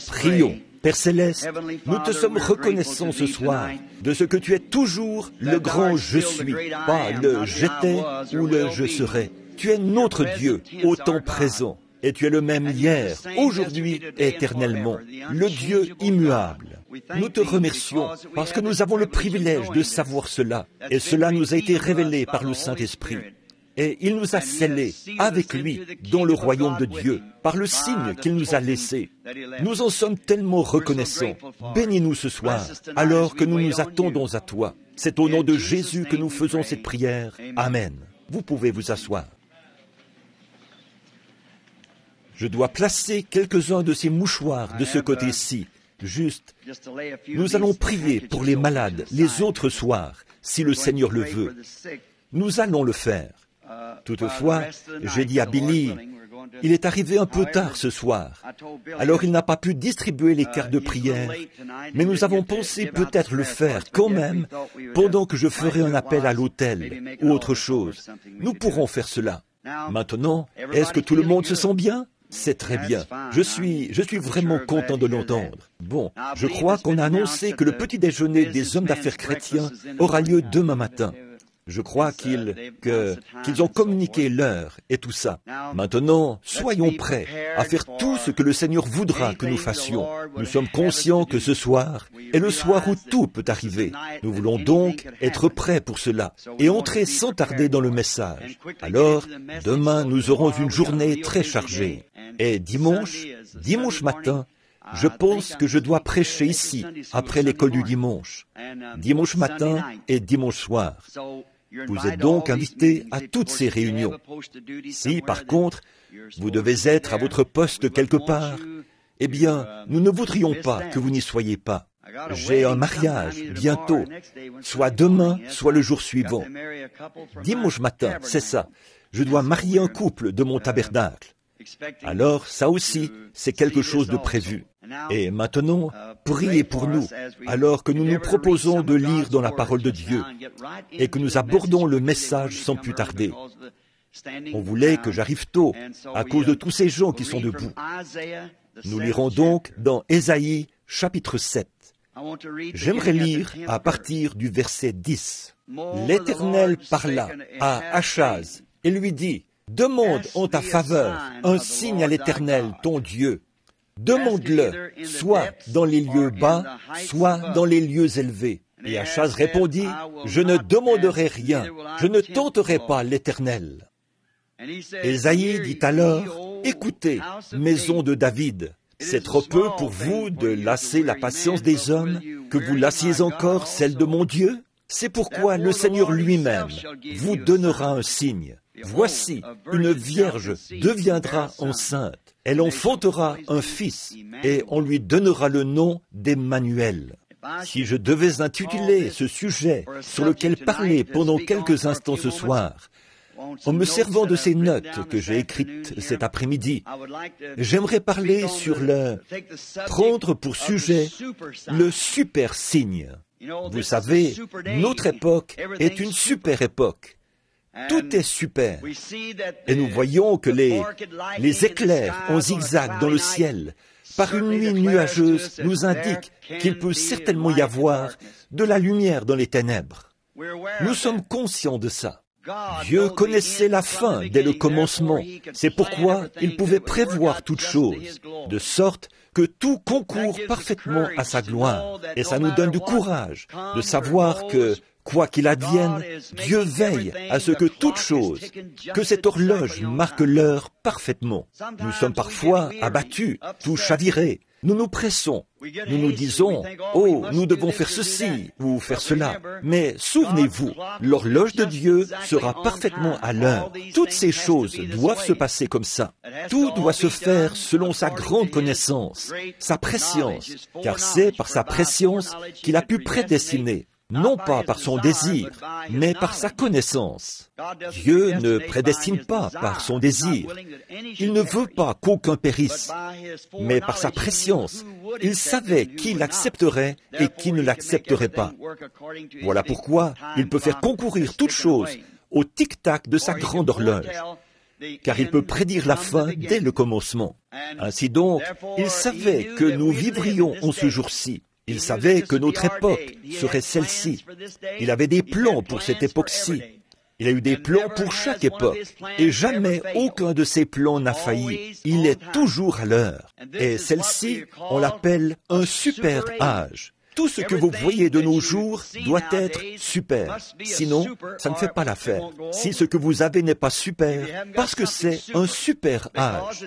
Prions. Père Céleste, nous te sommes reconnaissants ce soir de ce que tu es toujours le grand je suis, pas le j'étais ou le je serai. Tu es notre Dieu, au temps présent, et tu es le même hier, aujourd'hui et éternellement, le Dieu immuable. Nous te remercions parce que nous avons le privilège de savoir cela, et cela nous a été révélé par le Saint-Esprit. Et il nous a scellés avec lui dans le royaume de Dieu, par le signe qu'il nous a laissé. Nous en sommes tellement reconnaissants. Bénis-nous ce soir, alors que nous nous attendons à toi. C'est au nom de Jésus que nous faisons cette prière. Amen. Vous pouvez vous asseoir. Je dois placer quelques-uns de ces mouchoirs de ce côté-ci. Juste, nous allons prier pour les malades les autres soirs, si le Seigneur le veut. Nous allons le faire. Toutefois, j'ai dit à Billy, il est arrivé un peu tard ce soir, alors il n'a pas pu distribuer les cartes de prière, mais nous avons pensé peut-être le faire quand même pendant que je ferai un appel à l'hôtel ou autre chose. Nous pourrons faire cela. Maintenant, est-ce que tout le monde se sent bien? C'est très bien. Je suis vraiment content de l'entendre. Bon, je crois qu'on a annoncé que le petit déjeuner des hommes d'affaires chrétiens aura lieu demain matin. Je crois qu'ils ont communiqué l'heure et tout ça. Maintenant, soyons prêts à faire tout ce que le Seigneur voudra que nous fassions. Nous sommes conscients que ce soir est le soir où tout peut arriver. Nous voulons donc être prêts pour cela et entrer sans tarder dans le message. Alors, demain, nous aurons une journée très chargée. Et dimanche matin, je pense que je dois prêcher ici, après l'école du dimanche. Dimanche matin et dimanche soir. Vous êtes donc invités à toutes ces réunions. Si, par contre, vous devez être à votre poste quelque part, eh bien, nous ne voudrions pas que vous n'y soyez pas. J'ai un mariage bientôt, soit demain, soit le jour suivant. Dimanche matin, c'est ça. Je dois marier un couple de mon tabernacle. Alors, ça aussi, c'est quelque chose de prévu. Et maintenant, priez pour nous, alors que nous nous proposons de lire dans la parole de Dieu et que nous abordons le message sans plus tarder. On voulait que j'arrive tôt, à cause de tous ces gens qui sont debout. Nous lirons donc dans Ésaïe, chapitre 7. J'aimerais lire à partir du verset 10. L'Éternel parla à Achaz et lui dit, « Demande en ta faveur un signe à l'Éternel, ton Dieu. Demande-le, soit dans les lieux bas, soit dans les lieux élevés. » Et Achaz répondit, « Je ne demanderai rien, je ne tenterai pas l'Éternel. » Ésaïe dit alors, « Écoutez, maison de David, c'est trop peu pour vous de lasser la patience des hommes, que vous lassiez encore celle de mon Dieu? C'est pourquoi le Seigneur lui-même vous donnera un signe. Voici, une vierge deviendra enceinte. Elle enfantera un fils, et on lui donnera le nom d'Emmanuel. » Si je devais intituler ce sujet sur lequel parler pendant quelques instants ce soir, en me servant de ces notes que j'ai écrites cet après-midi, j'aimerais parler sur prendre pour sujet le super signe. Vous savez, notre époque est une super époque. Tout est super. Et nous voyons que les éclairs en zigzag dans le ciel, par une nuit nuageuse, nous indiquent qu'il peut certainement y avoir de la lumière dans les ténèbres. Nous sommes conscients de ça. Dieu connaissait la fin dès le commencement. C'est pourquoi il pouvait prévoir toutes choses, de sorte que tout concourt parfaitement à sa gloire. Et ça nous donne du courage de savoir que, quoi qu'il advienne, Dieu veille à ce que toute chose, que cette horloge marque l'heure parfaitement. Nous sommes parfois abattus, tout chavirés. Nous nous pressons. Nous nous disons, « Oh, nous devons faire ceci ou faire cela. » Mais souvenez-vous, l'horloge de Dieu sera parfaitement à l'heure. Toutes ces choses doivent se passer comme ça. Tout doit se faire selon sa grande connaissance, sa prescience, car c'est par sa prescience qu'il a pu prédestiner. Non pas par son désir, mais par sa connaissance. Dieu ne prédestine pas par son désir. Il ne veut pas qu'aucun périsse, mais par sa prescience, il savait qui l'accepterait et qui ne l'accepterait pas. Voilà pourquoi il peut faire concourir toutes choses au tic-tac de sa grande horloge. car il peut prédire la fin dès le commencement. Ainsi donc, il savait que nous vivrions en ce jour-ci. Il savait que notre époque serait celle-ci. Il avait des plans pour cette époque-ci. Il a eu des plans pour chaque époque, et jamais aucun de ces plans n'a failli. Il est toujours à l'heure. Et celle-ci, on l'appelle un super âge. Tout ce que vous voyez de nos jours doit être super. Sinon, ça ne fait pas l'affaire. Si ce que vous avez n'est pas super, parce que c'est un super âge.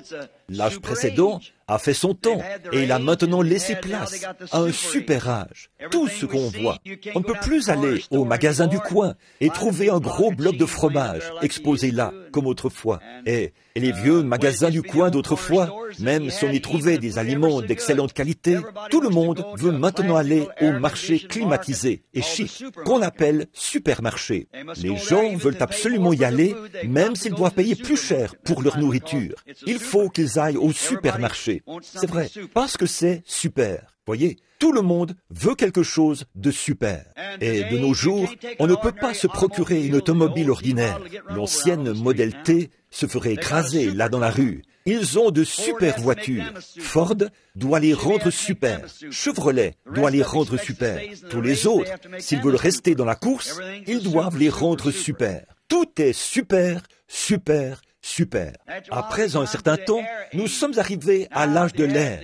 L'âge précédent a fait son temps et il a maintenant laissé place à un super âge. Tout ce qu'on voit. On ne peut plus aller au magasin du coin et trouver un gros bloc de fromage exposé là, comme autrefois. Et les vieux magasins du coin d'autrefois, même si on y trouvait des aliments d'excellente qualité, tout le monde veut maintenant aller au marché climatisé et chic, qu'on appelle supermarché. Les gens veulent absolument y aller, même s'ils doivent payer plus cher pour leur nourriture. Il faut qu'ils aillent au supermarché. C'est vrai, parce que c'est super. Voyez, tout le monde veut quelque chose de super. Et de nos jours, on ne peut pas se procurer une automobile ordinaire. L'ancienne modèle T se ferait écraser là dans la rue. Ils ont de super voitures. Ford doit les rendre super. Chevrolet doit les rendre super. Tous les autres, s'ils veulent rester dans la course, ils doivent les rendre super. Tout est super, super, super. Après un certain temps, nous sommes arrivés à l'âge de l'air.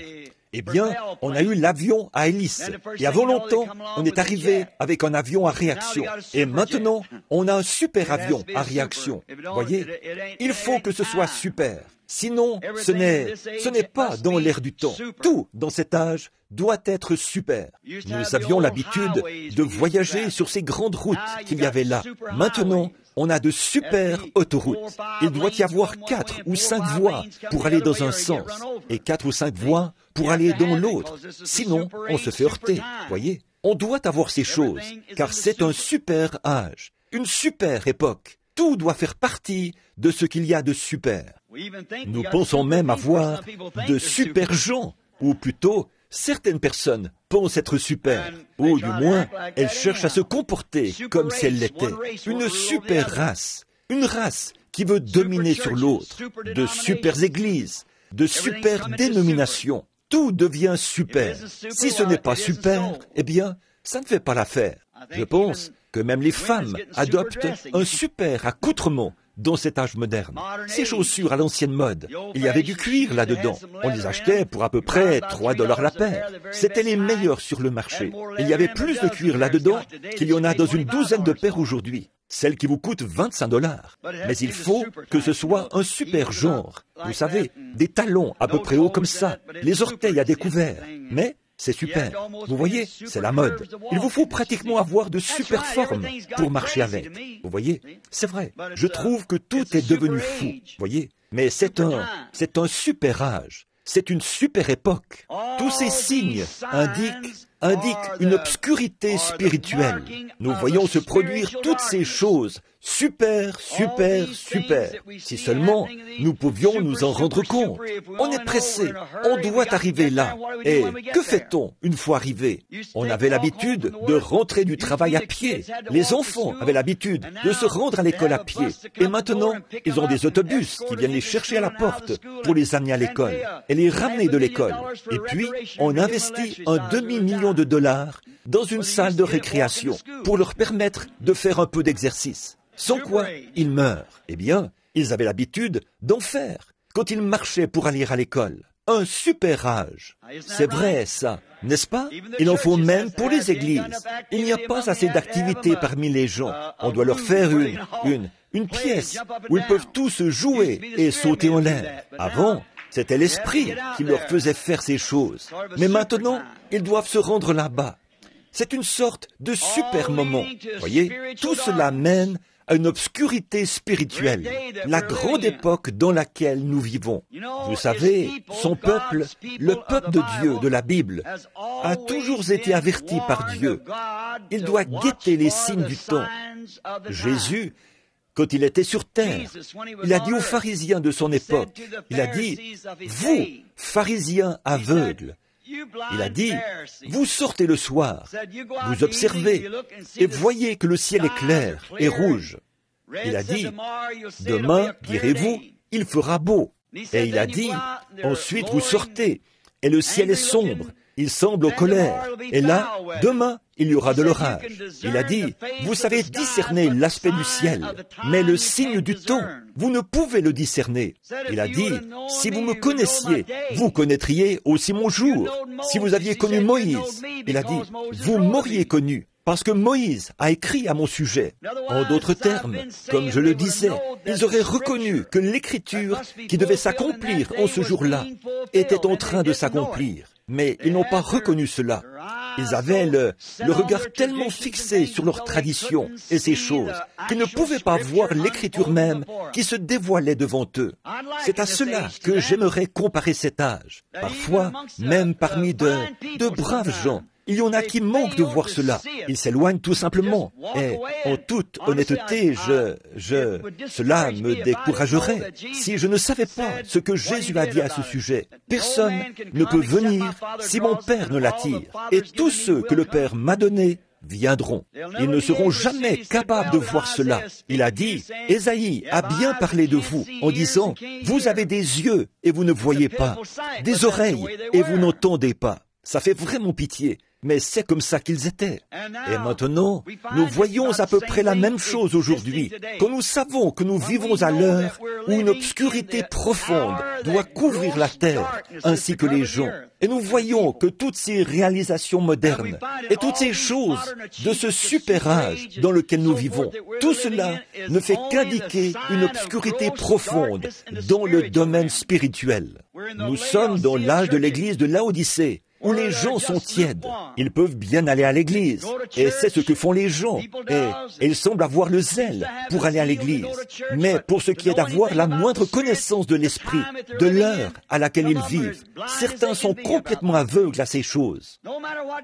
Eh bien, on a eu l'avion à hélice. Et avant longtemps, on est arrivé avec un avion à réaction. Et maintenant, on a un super avion à réaction. Voyez, il faut que ce soit super. Sinon, ce n'est pas dans l'air du temps. Tout dans cet âge doit être super. Nous avions l'habitude de voyager sur ces grandes routes qu'il y avait là. Maintenant, on a de super autoroutes. Il doit y avoir 4 ou 5 voies pour aller dans un sens et 4 ou 5 voies pour aller dans l'autre. Sinon, on se fait heurter. Voyez, on doit avoir ces choses, car c'est un super âge, une super époque. Tout doit faire partie de ce qu'il y a de super. Nous pensons même avoir de super gens, ou plutôt, certaines personnes pensent être super, ou du moins, elles cherchent à se comporter comme si elles l'étaient. Une super race, une race qui veut dominer sur l'autre, de super églises, de super dénominations. Tout devient super. Si ce n'est pas super, eh bien, ça ne fait pas l'affaire. Je pense que même les femmes adoptent un super accoutrement dans cet âge moderne. Ces chaussures à l'ancienne mode, il y avait du cuir là-dedans. On les achetait pour à peu près $3 la paire. C'étaient les meilleurs sur le marché. Il y avait plus de cuir là-dedans qu'il y en a dans une douzaine de paires aujourd'hui. Celles qui vous coûtent $25. Mais il faut que ce soit un super genre. Vous savez, des talons à peu près hauts comme ça, les orteils à découvert. Mais c'est super. Vous voyez, c'est la mode. Il vous faut pratiquement avoir de super formes pour marcher avec. Vous voyez, c'est vrai. Je trouve que tout est devenu fou. Vous voyez, mais c'est un super âge. C'est une super époque. Tous ces signes indiquent une obscurité spirituelle. Nous voyons se produire toutes ces choses. Super, super, super. Si seulement nous pouvions nous en rendre compte. On est pressé, on doit arriver là. Et que fait-on une fois arrivé? On avait l'habitude de rentrer du travail à pied. Les enfants avaient l'habitude de se rendre à l'école à pied. Et maintenant, ils ont des autobus qui viennent les chercher à la porte pour les amener à l'école et les ramener de l'école. Et puis, on investit un $250,000 dans une salle de récréation pour leur permettre de faire un peu d'exercice. Sans quoi, ils meurent. Eh bien, ils avaient l'habitude d'en faire quand ils marchaient pour aller à l'école. Un super âge. C'est vrai, ça, n'est-ce pas? Il en faut même pour les églises. Il n'y a pas assez d'activité parmi les gens. On doit leur faire une pièce où ils peuvent tous jouer et sauter en l'air. Avant, c'était l'esprit qui leur faisait faire ces choses. Mais maintenant, ils doivent se rendre là-bas. C'est une sorte de super moment. Voyez, tout cela mène à une obscurité spirituelle, la grande époque dans laquelle nous vivons. Vous savez, son peuple, le peuple de Dieu de la Bible, a toujours été averti par Dieu. Il doit guetter les signes du temps. Jésus, quand il était sur terre, il a dit aux pharisiens de son époque, il a dit, « Vous, pharisiens aveugles, il a dit, vous sortez le soir, vous observez et voyez que le ciel est clair et rouge. Il a dit, demain, direz-vous, il fera beau. Et il a dit, ensuite vous sortez, et le ciel est sombre, il semble aux colères. Et là, demain, il y aura de l'orage. Il a dit, vous savez discerner l'aspect du ciel, mais le signe du temps, vous ne pouvez le discerner. Il a dit, si vous me connaissiez, vous connaîtriez aussi mon jour. Si vous aviez connu Moïse, il a dit, vous m'auriez connu. Parce que Moïse a écrit à mon sujet. En d'autres termes, comme je le disais, ils auraient reconnu que l'écriture qui devait s'accomplir en ce jour-là était en train de s'accomplir. Mais ils n'ont pas reconnu cela. Ils avaient le regard tellement fixé sur leur tradition et ces choses qu'ils ne pouvaient pas voir l'écriture même qui se dévoilait devant eux. C'est à cela que j'aimerais comparer cet âge. Parfois, même parmi de braves gens, il y en a qui manquent de voir cela. Ils s'éloignent tout simplement. Et en toute honnêteté, cela me découragerait si je ne savais pas ce que Jésus a dit à ce sujet. Personne ne peut venir si mon Père ne l'attire. Et tous ceux que le Père m'a donnés viendront. Ils ne seront jamais capables de voir cela. Il a dit, Ésaïe a bien parlé de vous en disant, vous avez des yeux et vous ne voyez pas, des oreilles et vous n'entendez pas. Ça fait vraiment pitié. Mais c'est comme ça qu'ils étaient. Et maintenant, nous voyons à peu près la même chose aujourd'hui, quand nous savons que nous vivons à l'heure où une obscurité profonde doit couvrir la terre, ainsi que les gens. Et nous voyons que toutes ces réalisations modernes et toutes ces choses de ce super âge dans lequel nous vivons, tout cela ne fait qu'indiquer une obscurité profonde dans le domaine spirituel. Nous sommes dans l'âge de l'église de Laodicée, où les gens sont tièdes. Ils peuvent bien aller à l'église, et c'est ce que font les gens, et ils semblent avoir le zèle pour aller à l'église. Mais pour ce qui est d'avoir la moindre connaissance de l'esprit, de l'heure à laquelle ils vivent, certains sont complètement aveugles à ces choses.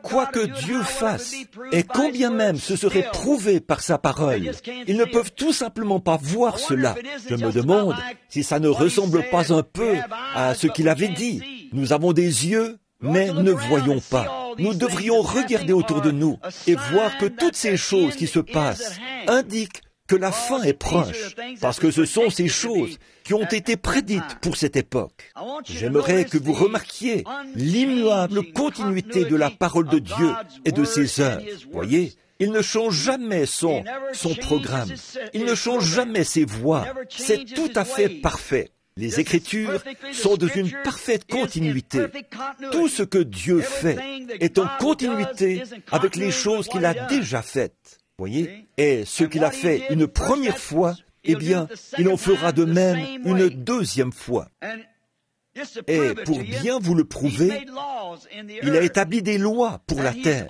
Quoi que Dieu fasse, et combien même ce serait prouvé par sa parole, ils ne peuvent tout simplement pas voir cela. Je me demande si ça ne ressemble pas un peu à ce qu'il avait dit. Nous avons des yeux, mais ne voyons pas. Nous devrions regarder autour de nous et voir que toutes ces choses qui se passent indiquent que la fin est proche, parce que ce sont ces choses qui ont été prédites pour cette époque. J'aimerais que vous remarquiez l'immuable continuité de la parole de Dieu et de ses œuvres. Voyez, il ne change jamais son programme. Il ne change jamais ses voies. C'est tout à fait parfait. Les Écritures sont dans une parfaite continuité. Tout ce que Dieu fait est en continuité avec les choses qu'il a déjà faites. Voyez? Et ce qu'il a fait une première fois, eh bien, il en fera de même une deuxième fois. Et pour bien vous le prouver, il a établi des lois pour la terre.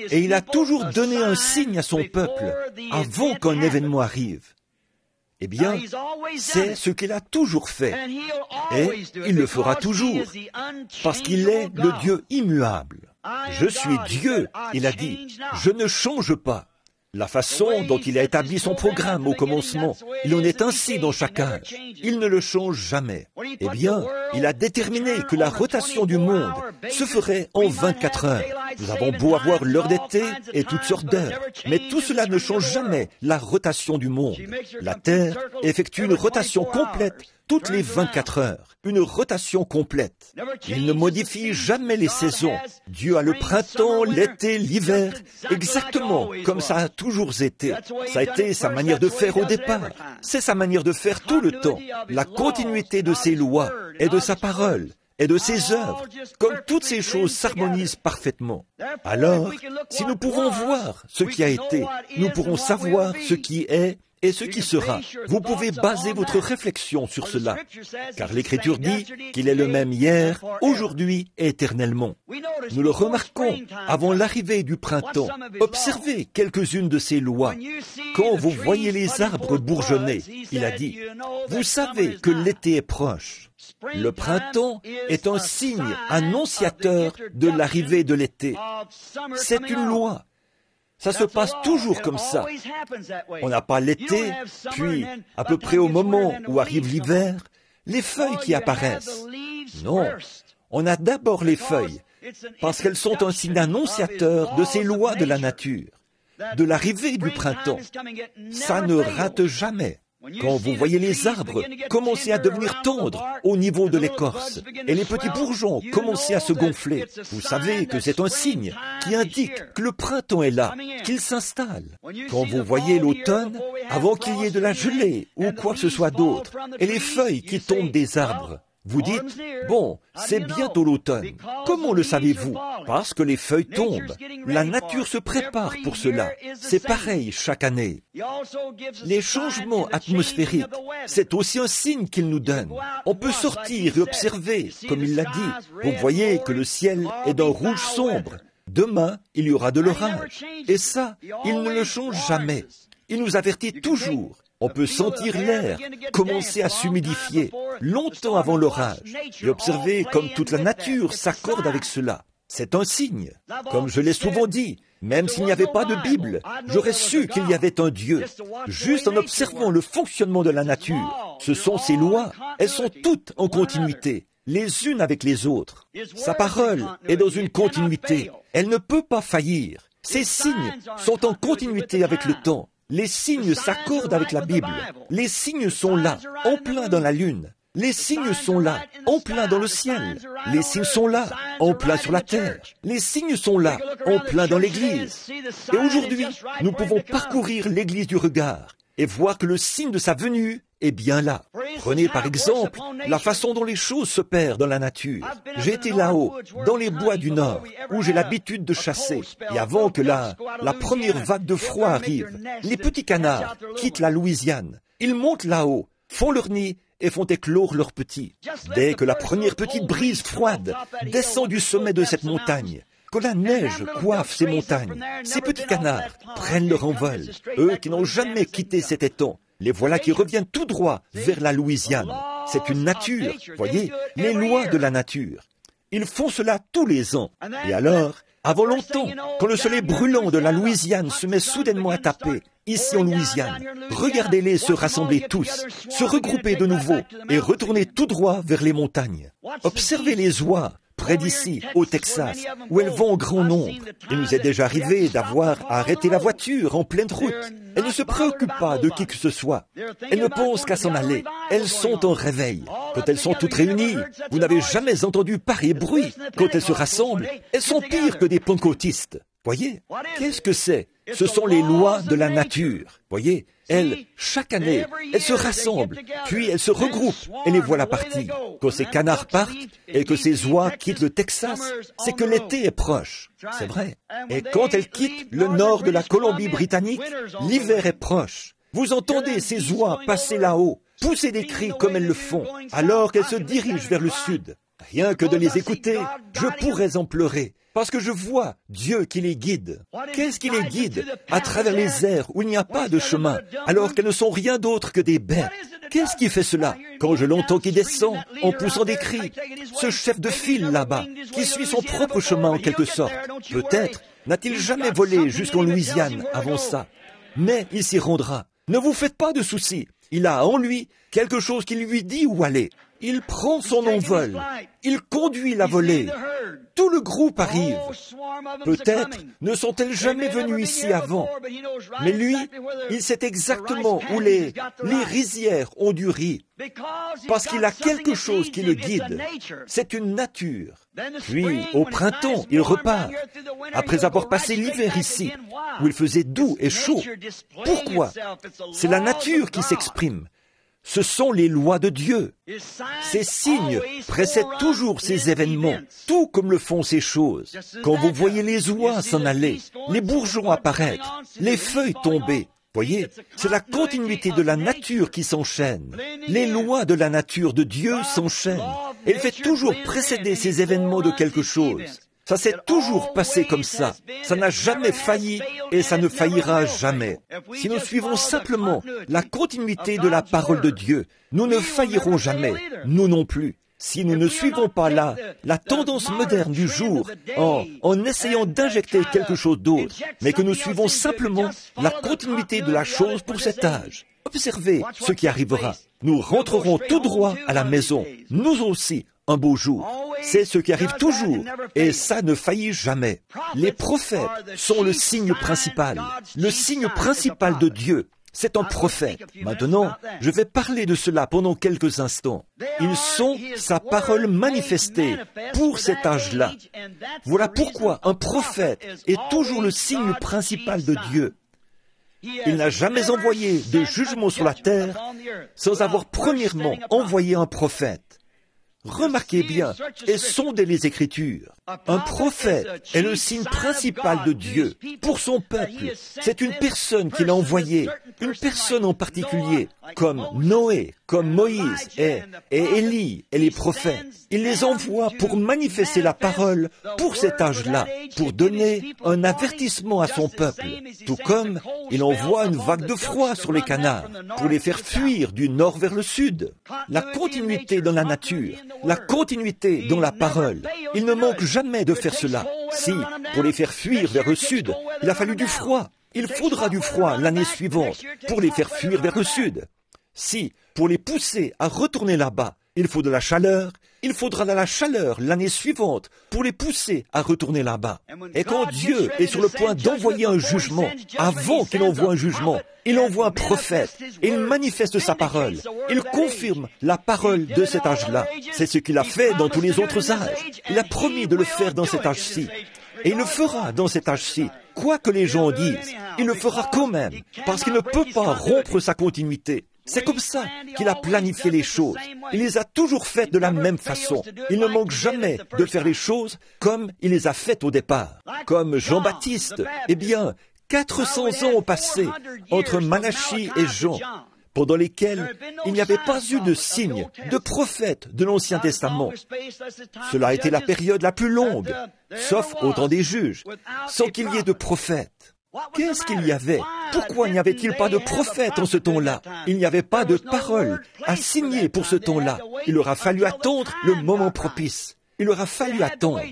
Et il a toujours donné un signe à son peuple avant qu'un événement arrive. Eh bien, c'est ce qu'il a toujours fait. Et il le fera toujours, parce qu'il est le Dieu immuable. Je suis Dieu, il a dit, je ne change pas. La façon dont il a établi son programme au commencement, il en est ainsi dans chaque âge. Il ne le change jamais. Eh bien, il a déterminé que la rotation du monde se ferait en 24 heures. Nous avons beau avoir l'heure d'été et toutes sortes d'heures, mais tout cela ne change jamais la rotation du monde. La Terre effectue une rotation complète toutes les 24 heures, une rotation complète. Il ne modifie jamais les saisons. Dieu a le printemps, l'été, l'hiver, exactement comme ça a toujours été. Ça a été sa manière de faire au départ. C'est sa manière de faire tout le temps. La continuité de ses lois et de sa parole et de ses œuvres, comme toutes ces choses s'harmonisent parfaitement. Alors, si nous pouvons voir ce qui a été, nous pourrons savoir ce qui est et ce qui sera. Vous pouvez baser votre réflexion sur cela, car l'Écriture dit qu'il est le même hier, aujourd'hui et éternellement. Nous le remarquons avant l'arrivée du printemps. Observez quelques-unes de ces lois. Quand vous voyez les arbres bourgeonner, il a dit, vous savez que l'été est proche. Le printemps est un signe annonciateur de l'arrivée de l'été. C'est une loi. Ça se passe toujours comme ça. On n'a pas l'été, puis, à peu près au moment où arrive l'hiver, les feuilles qui apparaissent. Non, on a d'abord les feuilles, parce qu'elles sont un signe annonciateur de ces lois de la nature, de l'arrivée du printemps. Ça ne rate jamais. Quand vous voyez les arbres commencer à devenir tendres au niveau de l'écorce et les petits bourgeons commencer à se gonfler, vous savez que c'est un signe qui indique que le printemps est là, qu'il s'installe. Quand vous voyez l'automne, avant qu'il y ait de la gelée ou quoi que ce soit d'autre, et les feuilles qui tombent des arbres, vous dites, bon, c'est bientôt l'automne. Comment le savez-vous? Parce que les feuilles tombent. La nature se prépare pour cela. C'est pareil chaque année. Les changements atmosphériques, c'est aussi un signe qu'il nous donne. On peut sortir et observer, comme il l'a dit. Vous voyez que le ciel est d'un rouge sombre. Demain, il y aura de l'orage. Et ça, il ne le change jamais. Il nous avertit toujours. On peut sentir l'air commencer à s'humidifier longtemps avant l'orage. Et observez comme toute la nature s'accorde avec cela. C'est un signe. Comme je l'ai souvent dit, même s'il n'y avait pas de Bible, j'aurais su qu'il y avait un Dieu. Juste en observant le fonctionnement de la nature, ce sont ses lois. Elles sont toutes en continuité, les unes avec les autres. Sa parole est dans une continuité. Elle ne peut pas faillir. Ses signes sont en continuité avec le temps. Les signes s'accordent avec la Bible. Les signes sont là, en plein dans la lune. Les signes sont là, en plein dans le ciel. Les signes sont là, en plein sur la terre. Les signes sont là, en plein dans l'Église. Et aujourd'hui, nous pouvons parcourir l'Église du regard et voir que le signe de sa venue est bien là. Prenez par exemple la façon dont les choses se perdent dans la nature. J'ai été là-haut, dans les bois du Nord, où j'ai l'habitude de chasser. Et avant que la première vague de froid arrive, les petits canards quittent la Louisiane. Ils montent là-haut, font leur nid et font éclore leurs petits. Dès que la première petite brise froide descend du sommet de cette montagne, que la neige coiffe ces montagnes, ces petits canards prennent leur envol. Eux qui n'ont jamais quitté cet étang, les voilà qui reviennent tout droit vers la Louisiane. C'est une nature, voyez, les lois de la nature. Ils font cela tous les ans. Et alors, avant longtemps, quand le soleil brûlant de la Louisiane se met soudainement à taper, ici en Louisiane, regardez-les se rassembler tous, se regrouper de nouveau et retourner tout droit vers les montagnes. Observez les oies près d'ici, au Texas, où elles vont en grand nombre. Il nous est déjà arrivé d'avoir à arrêter la voiture en pleine route. Elles ne se préoccupent pas de qui que ce soit. Elles ne pensent qu'à s'en aller. Elles sont en réveil. Quand elles sont toutes réunies, vous n'avez jamais entendu pareil bruit. Quand elles se rassemblent, elles sont pires que des pentecôtistes. Voyez, qu'est-ce que c'est? Ce sont les lois de la nature. Voyez, elles, chaque année, elles se rassemblent, puis elles se regroupent et les voilà parties. Quand ces canards partent et que ces oies quittent le Texas, c'est que l'été est proche. C'est vrai. Et quand elles quittent le nord de la Colombie-Britannique, l'hiver est proche. Vous entendez ces oies passer là-haut, pousser des cris comme elles le font, alors qu'elles se dirigent vers le sud. Rien que de les écouter, je pourrais en pleurer. Parce que je vois Dieu qui les guide. Qu'est-ce qui les guide à travers les airs où il n'y a pas de chemin, alors qu'elles ne sont rien d'autre que des bêtes? Qu'est-ce qui fait cela? Quand je l'entends qui descend en poussant des cris, ce chef de file là-bas, qui suit son propre chemin en quelque sorte, peut-être n'a-t-il jamais volé jusqu'en Louisiane avant ça, mais il s'y rendra. Ne vous faites pas de soucis. Il a en lui quelque chose qui lui dit où aller. Il prend son envol. Il conduit la volée. Tout le groupe arrive. Peut-être ne sont-elles jamais venues ici avant. Mais lui, il sait exactement où les rizières ont du riz. Parce qu'il a quelque chose qui le guide. C'est une nature. Puis, au printemps, il repart. Après avoir passé l'hiver ici, où il faisait doux et chaud. Pourquoi? C'est la nature qui s'exprime. Ce sont les lois de Dieu. Ces signes précèdent toujours ces événements, tout comme le font ces choses. Quand vous voyez les oies s'en aller, les bourgeons apparaître, les feuilles tomber, voyez, c'est la continuité de la nature qui s'enchaîne. Les lois de la nature de Dieu s'enchaînent. Elle fait toujours précéder ces événements de quelque chose. Ça s'est toujours passé comme ça. Ça n'a jamais failli et ça ne faillira jamais. Si nous suivons simplement la continuité de la parole de Dieu, nous ne faillirons jamais, nous non plus. Si nous ne suivons pas la tendance moderne du jour en essayant d'injecter quelque chose d'autre, mais que nous suivons simplement la continuité de la chose pour cet âge, observez ce qui arrivera. Nous rentrerons tout droit à la maison, nous aussi, un beau jour. C'est ce qui arrive toujours, et ça ne faillit jamais. Les prophètes sont le signe principal de Dieu. C'est un prophète. Maintenant, je vais parler de cela pendant quelques instants. Ils sont sa parole manifestée pour cet âge-là. Voilà pourquoi un prophète est toujours le signe principal de Dieu. Il n'a jamais envoyé de jugement sur la terre sans avoir premièrement envoyé un prophète. Remarquez bien et sondez les Écritures. Un prophète est le signe principal de Dieu pour son peuple. C'est une personne qu'il a envoyée, une personne en particulier, comme Noé, comme Moïse et Élie et les prophètes. Il les envoie pour manifester la parole pour cet âge-là, pour donner un avertissement à son peuple, tout comme il envoie une vague de froid sur les canards pour les faire fuir du nord vers le sud. La continuité dans la nature, la continuité dans la parole. Il ne manque jamais de faire cela. Si, pour les faire fuir vers le sud, il a fallu du froid, il faudra du froid l'année suivante pour les faire fuir vers le sud. Si, pour les pousser à retourner là-bas, il faut de la chaleur, il faudra de la chaleur l'année suivante pour les pousser à retourner là-bas. Et quand Dieu est sur le point d'envoyer un jugement, avant qu'il envoie un jugement, il envoie un prophète et il manifeste sa parole. Il confirme la parole de cet âge-là. C'est ce qu'il a fait dans tous les autres âges. Il a promis de le faire dans cet âge-ci. Et il le fera dans cet âge-ci. Quoi que les gens disent, il le fera quand même, parce qu'il ne peut pas rompre sa continuité. C'est comme ça qu'il a planifié les choses. Il les a toujours faites de la même façon. Il ne manque jamais de faire les choses comme il les a faites au départ. Comme Jean-Baptiste, eh bien, 400 ans ont passé entre Malachie et Jean, pendant lesquels il n'y avait pas eu de signe, de prophète de l'Ancien Testament. Cela a été la période la plus longue, sauf au temps des juges, sans qu'il y ait de prophète. Qu'est-ce qu'il y avait? Pourquoi n'y avait-il pas de prophète en ce temps-là? Il n'y avait pas de parole à signer pour ce temps-là. Il aura fallu attendre le moment propice. Il aura fallu attendre.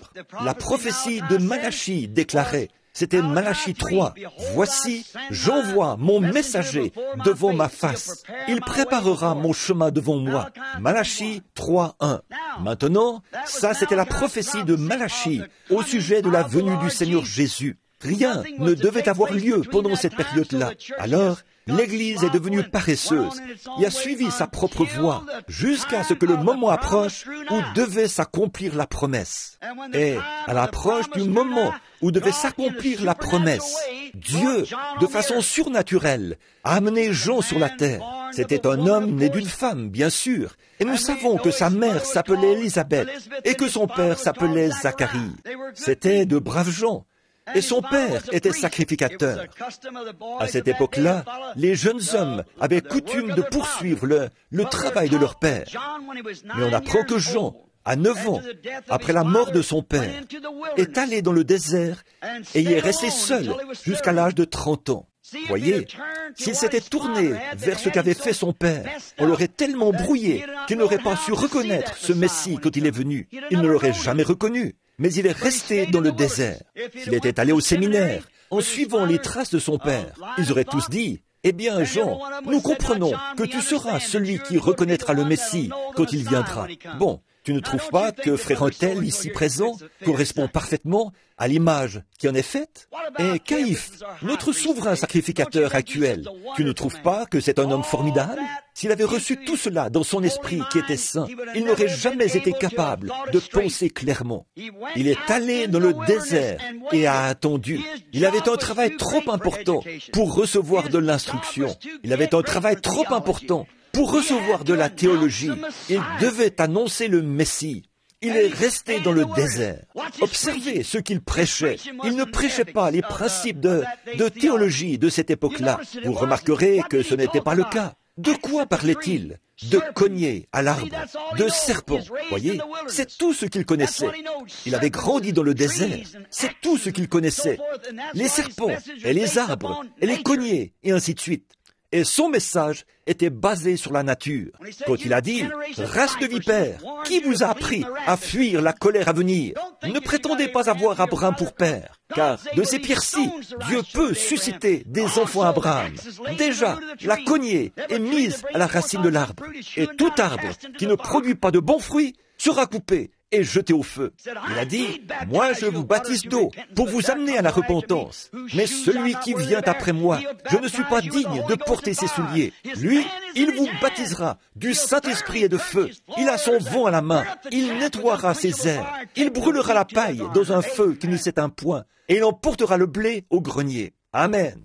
La prophétie de Malachie déclarait, c'était Malachie 3, « Voici, j'envoie mon messager devant ma face. Il préparera mon chemin devant moi. » Malachie 3, 1. Maintenant, ça c'était la prophétie de Malachie au sujet de la venue du Seigneur Jésus. Rien ne devait avoir lieu pendant cette période-là. Alors, l'Église est devenue paresseuse et a suivi sa propre voie jusqu'à ce que le moment approche où devait s'accomplir la promesse. Et à l'approche du moment où devait s'accomplir la promesse, Dieu, de façon surnaturelle, a amené Jean sur la terre. C'était un homme né d'une femme, bien sûr, et nous savons que sa mère s'appelait Élisabeth et que son père s'appelait Zacharie. C'étaient de braves gens. Et son père était sacrificateur. À cette époque-là, les jeunes hommes avaient coutume de poursuivre le travail de leur père. Mais on apprend que Jean, à 9 ans, après la mort de son père, est allé dans le désert et y est resté seul jusqu'à l'âge de 30 ans. Voyez, s'il s'était tourné vers ce qu'avait fait son père, on l'aurait tellement brouillé qu'il n'aurait pas su reconnaître ce Messie quand il est venu. Il ne l'aurait jamais reconnu. Mais il est resté dans le désert. S'il était allé au séminaire, en suivant les traces de son père, ils auraient tous dit, « Eh bien, Jean, nous comprenons que tu seras celui qui reconnaîtra le Messie quand il viendra. » Bon, tu ne trouves pas que frère Untel, ici présent, correspond parfaitement à l'image qui en est faite? Et Caïphe, notre souverain sacrificateur actuel, tu ne trouves pas que c'est un homme formidable? S'il avait reçu tout cela dans son esprit qui était saint, il n'aurait jamais été capable de penser clairement. Il est allé dans le désert et a attendu. Il avait un travail trop important pour recevoir de l'instruction. Il avait un travail trop important pour recevoir de la théologie. Il devait annoncer le Messie. Il est resté dans le désert. Observez ce qu'il prêchait. Il ne prêchait pas les principes de théologie de cette époque-là. Vous remarquerez que ce n'était pas le cas. De quoi parlait-il? De cogner à l'arbre, de serpents. Voyez, c'est tout ce qu'il connaissait. Il avait grandi dans le désert. C'est tout ce qu'il connaissait. Les serpents et les arbres et les cogners et ainsi de suite. Et son message était basé sur la nature. Quand il a dit « Race de vipères, qui vous a appris à fuir la colère à venir? Ne prétendez pas avoir Abraham pour père, car de ces pierres-ci, Dieu peut susciter des enfants à Abraham. Déjà, la cognée est mise à la racine de l'arbre, et tout arbre qui ne produit pas de bons fruits sera coupé et jeté au feu. Il a dit, moi je vous baptise d'eau pour vous amener à la repentance. Mais celui qui vient après moi, je ne suis pas digne de porter ses souliers. Lui, il vous baptisera du Saint-Esprit et de feu. Il a son vent à la main. Il nettoiera ses airs. Il brûlera la paille dans un feu qui ne s'éteint point. Et il emportera le blé au grenier. Amen.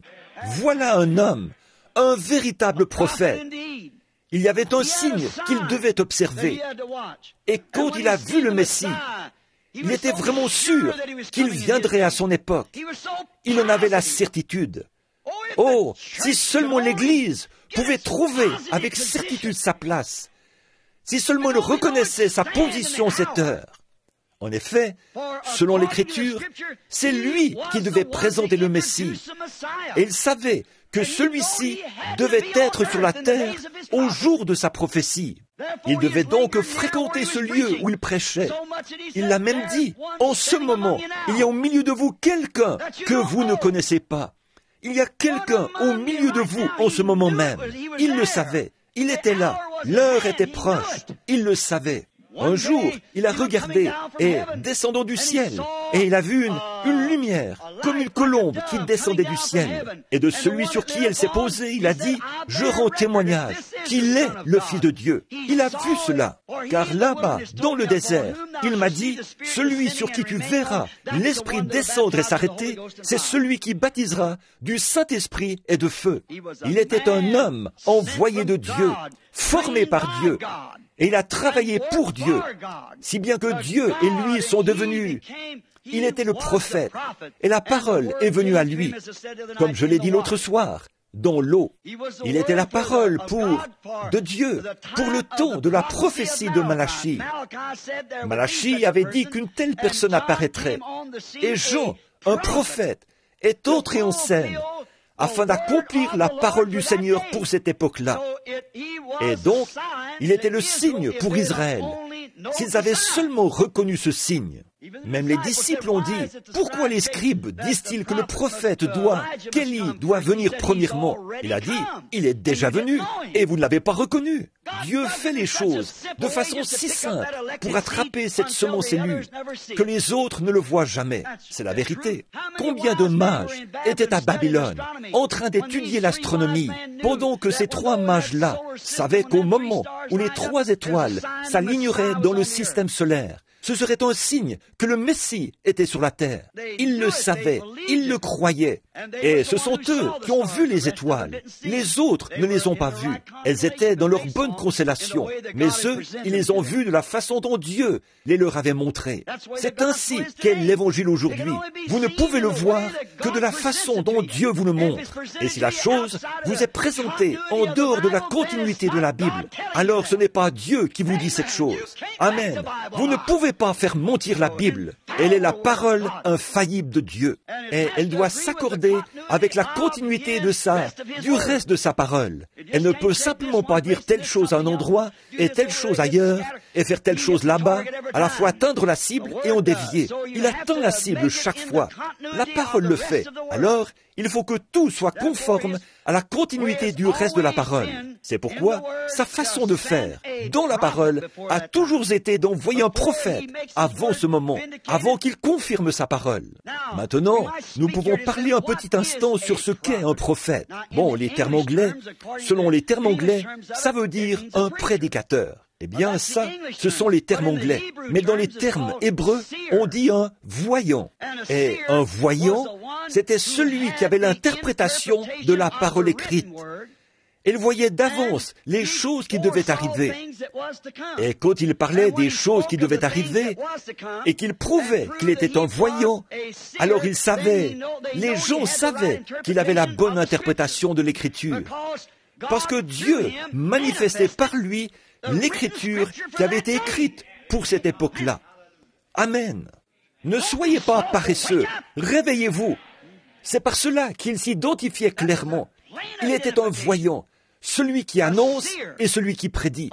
Voilà un homme, un véritable prophète. Il y avait un signe qu'il devait observer. Et quand il a vu le Messie, il était vraiment sûr qu'il viendrait à son époque. Il en avait la certitude. Oh, si seulement l'Église pouvait trouver avec certitude sa place, si seulement il reconnaissait sa position cette heure. En effet, selon l'Écriture, c'est lui qui devait présenter le Messie. Et il savait que celui-ci devait être sur la terre au jour de sa prophétie. Il devait donc fréquenter ce lieu où il prêchait. Il l'a même dit, en ce moment, il y a au milieu de vous quelqu'un que vous ne connaissez pas. Il y a quelqu'un au milieu de vous en ce moment même. Il le savait. Il était là. L'heure était proche. Il le savait. Un jour, il a regardé et descendant du ciel, et il a vu une lumière, comme une colombe qui descendait du ciel. Et de celui sur qui elle s'est posée, il a dit, je rends témoignage qu'il est le Fils de Dieu. Il a vu cela, car là-bas, dans le désert, il m'a dit, celui sur qui tu verras l'Esprit descendre et s'arrêter, c'est celui qui baptisera du Saint-Esprit et de feu. Il était un homme envoyé de Dieu, formé par Dieu. Et il a travaillé pour Dieu, si bien que Dieu et lui sont devenus. Il était le prophète, et la parole est venue à lui, comme je l'ai dit l'autre soir, dans l'eau. Il était la parole de Dieu, pour le temps de la prophétie de Malachie. Malachie avait dit qu'une telle personne apparaîtrait, et Jean, un prophète, est entré en scène, afin d'accomplir la parole du Seigneur pour cette époque-là. Et donc, il était le signe pour Israël. S'ils avaient seulement reconnu ce signe, même les disciples ont dit, pourquoi les scribes disent-ils que le prophète qu'Élie doit venir premièrement? Il a dit, il est déjà venu, et vous ne l'avez pas reconnu. Dieu fait les choses de façon si simple pour attraper cette semence élue, que les autres ne le voient jamais. C'est la vérité. Combien de mages étaient à Babylone, en train d'étudier l'astronomie, pendant que ces 3 mages-là savaient qu'au moment où les 3 étoiles s'aligneraient dans le système solaire, ce serait un signe que le Messie était sur la terre. Ils le savaient, ils le croyaient. Et ce sont eux qui ont vu les étoiles. Les autres ne les ont pas vues. Elles étaient dans leur bonne constellation. Mais eux, ils les ont vues de la façon dont Dieu les leur avait montrées. C'est ainsi qu'est l'Évangile aujourd'hui. Vous ne pouvez le voir que de la façon dont Dieu vous le montre. Et si la chose vous est présentée en dehors de la continuité de la Bible, alors ce n'est pas Dieu qui vous dit cette chose. Amen. Vous ne pouvez pas faire mentir la Bible. Elle est la parole infaillible de Dieu. Et elle doit s'accorder avec la continuité du reste de sa parole. Elle ne peut simplement pas dire telle chose à un endroit et telle chose ailleurs et faire telle chose là-bas, à la fois atteindre la cible et en dévier. Il atteint la cible chaque fois. La parole le fait. Alors, il faut que tout soit conforme à la continuité du reste de la parole. C'est pourquoi sa façon de faire dans la parole a toujours été d'envoyer un prophète avant ce moment, avant qu'il confirme sa parole. Maintenant, nous pouvons parler un petit instant sur ce qu'est un prophète. Bon, selon les termes anglais, ça veut dire un prédicateur. Eh bien, ça, ce sont les termes anglais. Mais dans les termes hébreux, on dit un voyant. Et un voyant, c'était celui qui avait l'interprétation de la parole écrite. Il voyait d'avance les choses qui devaient arriver. Et quand il parlait des choses qui devaient arriver, et qu'il prouvait qu'il était un voyant, alors les gens savaient qu'il avait la bonne interprétation de l'Écriture. Parce que Dieu manifestait par lui l'Écriture qui avait été écrite pour cette époque-là. Amen. Ne soyez pas paresseux, réveillez-vous. C'est par cela qu'il s'identifiait clairement. Il était un voyant, celui qui annonce et celui qui prédit.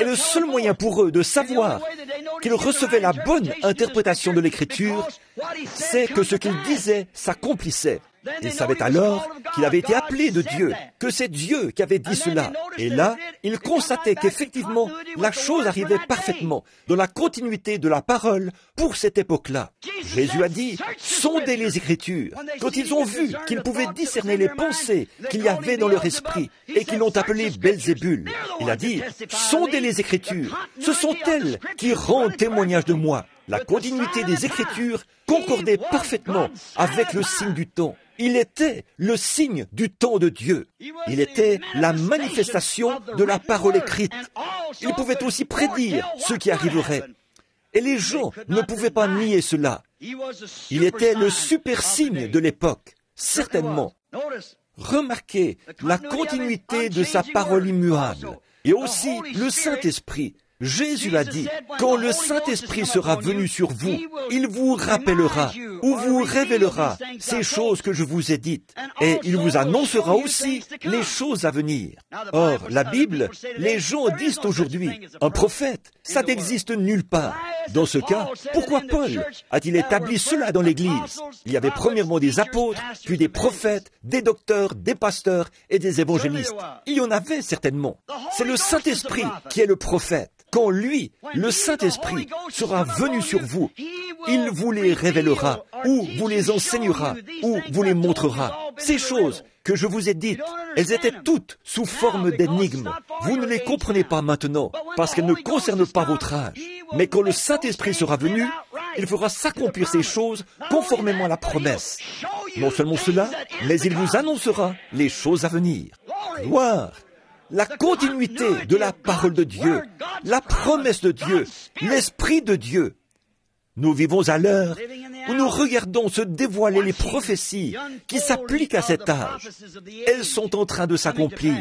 Et le seul moyen pour eux de savoir qu'ils recevaient la bonne interprétation de l'Écriture, c'est que ce qu'ils disaient s'accomplissait. Ils savaient alors qu'il avait été appelé de Dieu, que c'est Dieu qui avait dit cela. Et là, ils constataient qu'effectivement, la chose arrivait parfaitement, dans la continuité de la parole pour cette époque-là. Jésus a dit, sondez les Écritures. Quand ils ont vu qu'ils pouvaient discerner les pensées qu'il y avait dans leur esprit et qu'ils l'ont appelé Belzébul, il a dit, sondez les Écritures. Ce sont elles qui rendent témoignage de moi. La continuité des Écritures concordait parfaitement avec le signe du temps. Il était le signe du temps de Dieu. Il était la manifestation de la parole écrite. Il pouvait aussi prédire ce qui arriverait. Et les gens ne pouvaient pas nier cela. Il était le super signe de l'époque, certainement. Remarquez la continuité de sa parole immuable et aussi le Saint-Esprit. Jésus a dit, quand le Saint-Esprit sera venu sur vous, il vous rappellera ou vous révélera ces choses que je vous ai dites, et il vous annoncera aussi les choses à venir. Or, la Bible, les gens disent aujourd'hui, un prophète, ça n'existe nulle part. Dans ce cas, pourquoi Paul a-t-il établi cela dans l'Église? Il y avait premièrement des apôtres, puis des prophètes, des docteurs, des pasteurs et des évangélistes. Il y en avait certainement. C'est le Saint-Esprit qui est le prophète. Quand lui, le Saint-Esprit, sera venu sur vous, il vous les révélera, ou vous les enseignera, ou vous les montrera. Ces choses que je vous ai dites, elles étaient toutes sous forme d'énigmes. Vous ne les comprenez pas maintenant, parce qu'elles ne concernent pas votre âge. Mais quand le Saint-Esprit sera venu, il fera s'accomplir ces choses conformément à la promesse. Non seulement cela, mais il vous annoncera les choses à venir. Gloire! La continuité de la parole de Dieu, la promesse de Dieu, l'Esprit de Dieu. Nous vivons à l'heure où nous regardons se dévoiler les prophéties qui s'appliquent à cet âge. Elles sont en train de s'accomplir.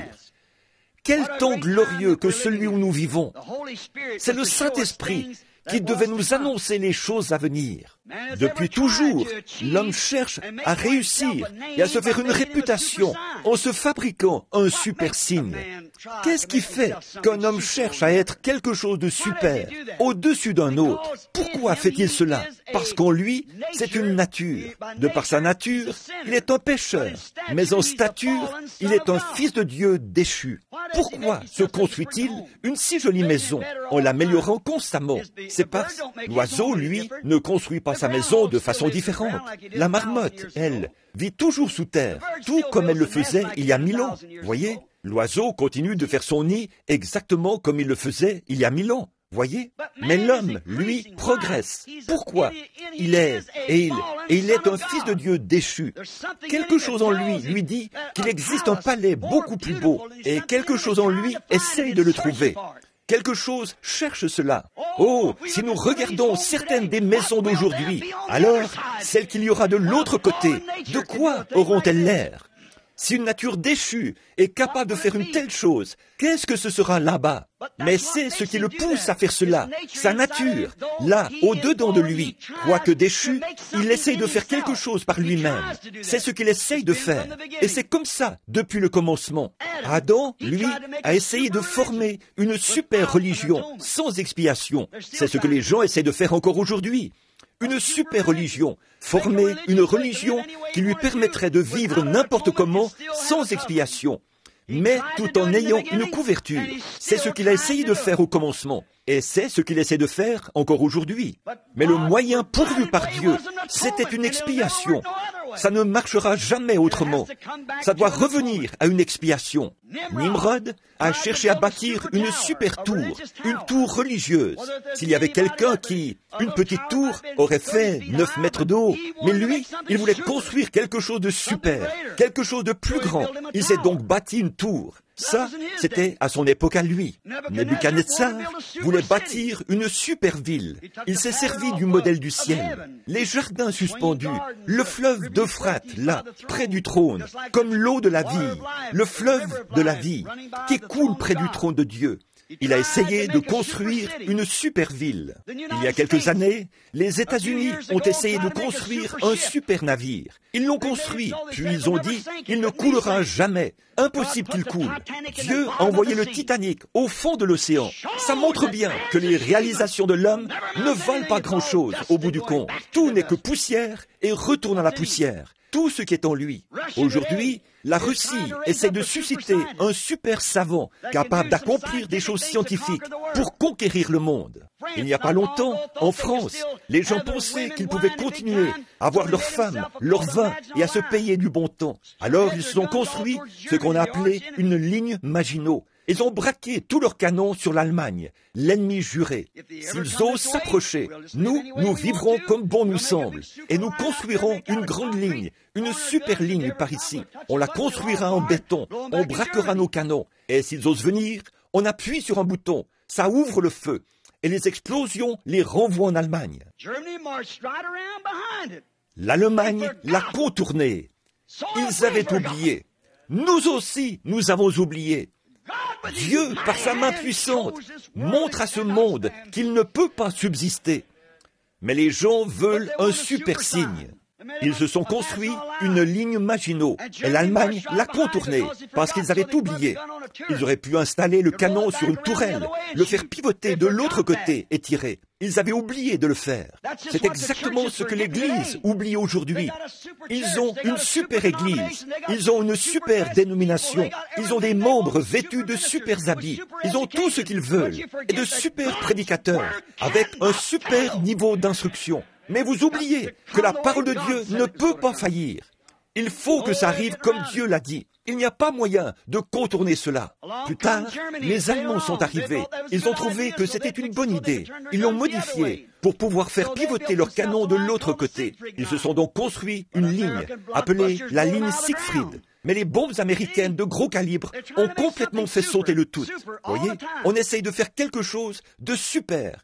Quel temps glorieux que celui où nous vivons. C'est le Saint-Esprit qui devait nous annoncer les choses à venir. Depuis toujours, l'homme cherche à réussir et à se faire une réputation en se fabriquant un super signe. Qu'est-ce qui fait qu'un homme cherche à être quelque chose de super, au-dessus d'un autre? Pourquoi fait-il cela? Parce qu'en lui, c'est une nature. De par sa nature, il est un pécheur, mais en stature, il est un fils de Dieu déchu. Pourquoi se construit-il une si jolie maison en l'améliorant constamment? C'est parce que l'oiseau, lui, ne construit pas sa maison de façon différente. La marmotte, elle, vit toujours sous terre, tout comme elle le faisait il y a 1000 ans. Voyez, l'oiseau continue de faire son nid exactement comme il le faisait il y a 1000 ans. Voyez? Mais l'homme, lui, progresse. Pourquoi? Il est un fils de Dieu déchu. Quelque chose en lui dit qu'il existe un palais beaucoup plus beau, et quelque chose en lui essaye de le trouver. Quelque chose cherche cela. Oh, si nous regardons certaines des maisons d'aujourd'hui, alors celles qu'il y aura de l'autre côté, de quoi auront-elles l'air? Si une nature déchue est capable de faire une telle chose, qu'est-ce que ce sera là-bas? Mais c'est ce qui le pousse à faire cela, sa nature, là, au-dedans de lui. Quoique déchu, il essaye de faire quelque chose par lui-même. C'est ce qu'il essaye de faire. Et c'est comme ça depuis le commencement. Adam, lui, a essayé de former une super religion sans expiation. C'est ce que les gens essaient de faire encore aujourd'hui. Une super religion, former une religion qui lui permettrait de vivre n'importe comment sans expiation, mais tout en ayant une couverture. C'est ce qu'il a essayé de faire au commencement, et c'est ce qu'il essaie de faire encore aujourd'hui. Mais le moyen pourvu par Dieu, c'était une expiation. Ça ne marchera jamais autrement. Ça doit revenir à une expiation. Nimrod a cherché à bâtir une super tour, une tour religieuse. S'il y avait quelqu'un qui, une petite tour, aurait fait 9 mètres de haut, mais lui, il voulait construire quelque chose de super, quelque chose de plus grand. Il s'est donc bâti une tour. Ça, c'était à son époque à lui. Nebuchadnezzar voulait bâtir une super ville. Il s'est servi du modèle du ciel. Les jardins suspendus, le fleuve d'Euphrate, là, près du trône, comme l'eau de la vie, le fleuve de la vie, qui coule près du trône de Dieu. Il a essayé de construire une super ville. Il y a quelques années, les États-Unis ont essayé de construire un super navire. Ils l'ont construit, puis ils ont dit, il ne coulera jamais. Impossible qu'il coule. Dieu a envoyé le Titanic au fond de l'océan. Ça montre bien que les réalisations de l'homme ne valent pas grand-chose au bout du compte. Tout n'est que poussière et retourne à la poussière. Tout ce qui est en lui. Aujourd'hui, la Russie essaie de susciter un super savant capable d'accomplir des choses scientifiques pour conquérir le monde. Il n'y a pas longtemps, en France, les gens pensaient qu'ils pouvaient continuer à avoir leurs femmes, leur vin et à se payer du bon temps. Alors ils se sont construits ce qu'on a appelé une ligne Maginot. Ils ont braqué tous leurs canons sur l'Allemagne, l'ennemi juré. S'ils osent s'approcher, nous vivrons comme bon nous semble. Et nous construirons une grande ligne, une super ligne par ici. On la construira en béton, on braquera nos canons. Et s'ils osent venir, on appuie sur un bouton, ça ouvre le feu. Et les explosions les renvoient en Allemagne. L'Allemagne l'a contourné. Ils avaient oublié. Nous aussi, nous avons oublié. Dieu, par sa main puissante, montre à ce monde qu'il ne peut pas subsister. Mais les gens veulent un super signe. Ils se sont construits une ligne Maginot et l'Allemagne l'a contournée parce qu'ils avaient oublié. Ils auraient pu installer le canon sur une tourelle, le faire pivoter de l'autre côté et tirer. Ils avaient oublié de le faire. C'est exactement ce que l'Église oublie aujourd'hui. Ils ont une super Église, ils ont une super dénomination, ils ont des membres vêtus de super habits, ils ont tout ce qu'ils veulent, et de super prédicateurs, avec un super niveau d'instruction. Mais vous oubliez que la parole de Dieu ne peut pas faillir. Il faut que ça arrive comme Dieu l'a dit. Il n'y a pas moyen de contourner cela. Plus tard, les Allemands sont arrivés. Ils ont trouvé que c'était une bonne idée. Ils l'ont modifié pour pouvoir faire pivoter leurs canons de l'autre côté. Ils se sont donc construits une ligne, appelée la ligne Siegfried. Mais les bombes américaines de gros calibre ont complètement fait sauter le tout. Voyez, on essaye de faire quelque chose de super,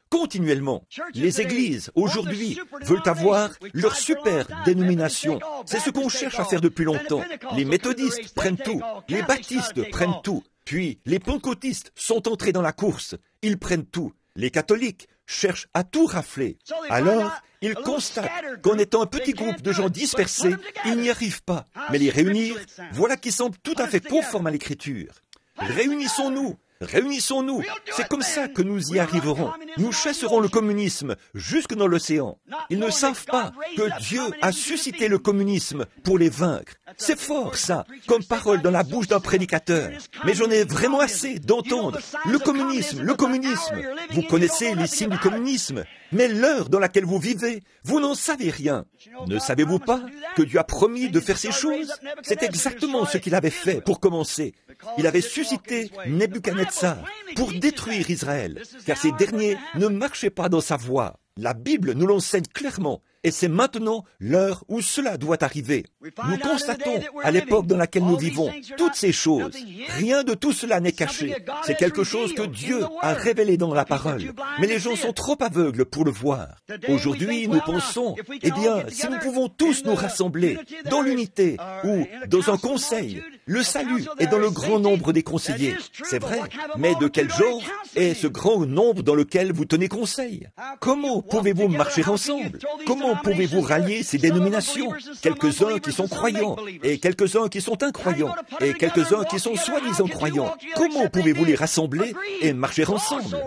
continuellement. Les églises, aujourd'hui, veulent avoir leur super dénomination. C'est ce qu'on cherche à faire depuis longtemps. Les méthodistes prennent tout, les baptistes prennent tout, puis les pentecôtistes sont entrés dans la course, ils prennent tout. Les catholiques cherchent à tout rafler. Alors, ils constatent qu'en étant un petit groupe de gens dispersés, ils n'y arrivent pas. Mais les réunir, voilà qui semble tout à fait conforme à l'Écriture. Réunissons-nous. Réunissons-nous, c'est comme ça que nous y arriverons. Nous chasserons le communisme jusque dans l'océan. Ils ne savent pas que Dieu a suscité le communisme pour les vaincre. C'est fort ça, comme parole dans la bouche d'un prédicateur. Mais j'en ai vraiment assez d'entendre le communisme, le communisme. Vous connaissez les signes du communisme, mais l'heure dans laquelle vous vivez, vous n'en savez rien. Ne savez-vous pas que Dieu a promis de faire ces choses? C'est exactement ce qu'il avait fait pour commencer. Il avait suscité Nebuchadnezzar pour détruire Israël, car ces derniers ne marchaient pas dans sa voie. La Bible nous l'enseigne clairement, et c'est maintenant l'heure où cela doit arriver. Nous constatons, à l'époque dans laquelle nous vivons, toutes ces choses. Rien de tout cela n'est caché. C'est quelque chose que Dieu a révélé dans la parole. Mais les gens sont trop aveugles pour le voir. Aujourd'hui, nous pensons, eh bien, si nous pouvons tous nous rassembler dans l'unité ou dans un conseil, le salut est dans le grand nombre des conseillers. C'est vrai, mais de quel genre est ce grand nombre dans lequel vous tenez conseil? Comment pouvez-vous marcher ensemble? Comment pouvez-vous rallier ces dénominations? Quelques-uns qui sont croyants, et quelques-uns qui sont incroyants, et quelques-uns qui sont soi-disant croyants. Comment pouvez-vous les rassembler et marcher ensemble?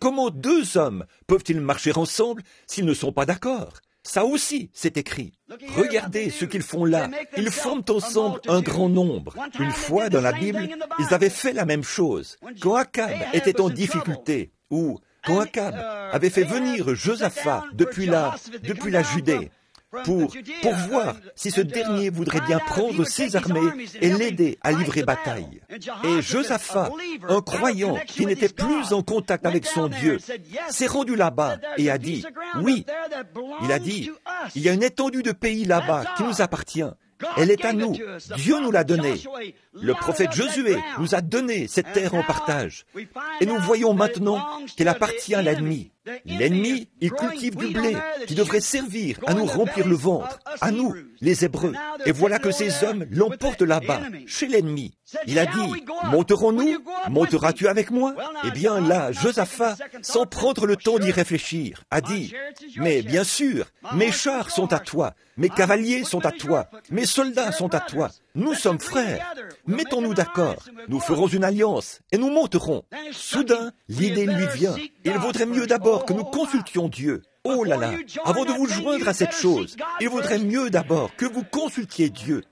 Comment deux hommes peuvent-ils marcher ensemble s'ils ne sont pas d'accord? Ça aussi, c'est écrit. Regardez ce qu'ils font là. Ils forment ensemble un grand nombre. Une fois dans la Bible, ils avaient fait la même chose. Quand Akab était en difficulté, ou quand Akab avait fait venir Josaphat depuis la Judée, pour voir si ce dernier voudrait bien prendre ses armées et l'aider à livrer bataille. Et Josaphat, un croyant qui n'était plus en contact avec son Dieu, s'est rendu là-bas et a dit, oui, il a dit, il y a une étendue de pays là-bas qui nous appartient. Elle est à nous. Dieu nous l'a donnée. Le prophète Josué nous a donné cette terre en partage. Et nous voyons maintenant qu'elle appartient à l'ennemi. L'ennemi, il cultive du blé qui devrait servir à nous remplir le ventre, à nous, les Hébreux. Et voilà que ces hommes l'emportent là-bas, chez l'ennemi. Il a dit, monterons-nous? Monteras-tu avec moi? Eh bien là, Josaphat, sans prendre le temps d'y réfléchir, a dit, mais bien sûr, mes chars sont à toi, mes cavaliers sont à toi, mes soldats sont à toi. Nous sommes frères. Mettons-nous d'accord. Nous ferons une alliance et nous monterons. Soudain, l'idée lui vient. Il vaudrait mieux d'abord que nous consultions Dieu. Oh là là, avant de vous joindre à cette chose, il vaudrait mieux d'abord que vous consultiez Dieu.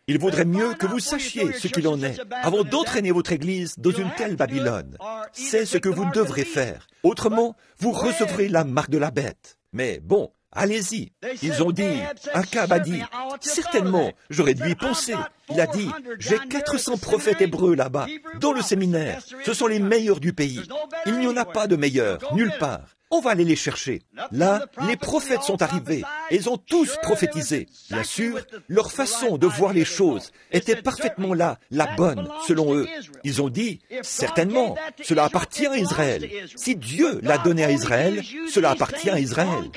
Il vaudrait mieux que vous sachiez ce qu'il en est avant d'entraîner votre Église dans une telle Babylone. C'est ce que vous devrez faire. Autrement, vous recevrez la marque de la bête. Mais bon, allez-y. Ils ont dit, Akab a dit, certainement, j'aurais dû y penser. Il a dit, j'ai 400 prophètes hébreux là-bas, dans le séminaire. Ce sont les meilleurs du pays. Il n'y en a pas de meilleurs, nulle part. On va aller les chercher. Là, les prophètes sont arrivés. Ils ont tous prophétisé. Bien sûr, leur façon de voir les choses était parfaitement là, la bonne, selon eux. Ils ont dit, certainement, cela appartient à Israël. Si Dieu l'a donné à Israël, cela appartient à Israël.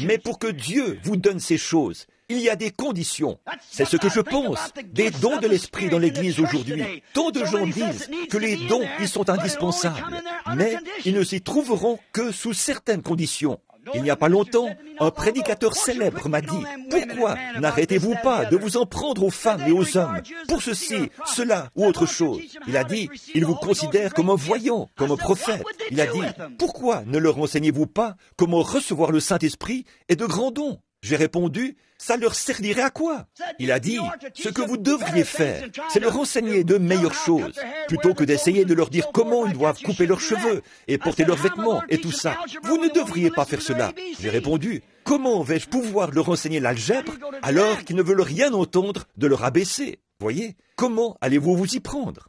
Mais pour que Dieu vous donne ces choses, il y a des conditions. C'est ce que je pense. Des dons de l'Esprit dans l'Église aujourd'hui. Tant de gens disent que les dons, ils sont indispensables. Mais ils ne s'y trouveront que sous certaines conditions. Il n'y a pas longtemps, un prédicateur célèbre m'a dit, « Pourquoi n'arrêtez-vous pas de vous en prendre aux femmes et aux hommes pour ceci, cela ou autre chose ?» Il a dit, « Ils vous considèrent comme un voyant, comme un prophète. » Il a dit, « Pourquoi ne leur enseignez-vous pas comment recevoir le Saint-Esprit et de grands dons ?» J'ai répondu, ça leur servirait à quoi? Il a dit, ce que vous devriez faire, c'est leur enseigner de meilleures choses, plutôt que d'essayer de leur dire comment ils doivent couper leurs cheveux et porter leurs vêtements et tout ça. Vous ne devriez pas faire cela. J'ai répondu, comment vais-je pouvoir leur enseigner l'algèbre alors qu'ils ne veulent rien entendre de leur ABC? Voyez, comment allez-vous vous y prendre?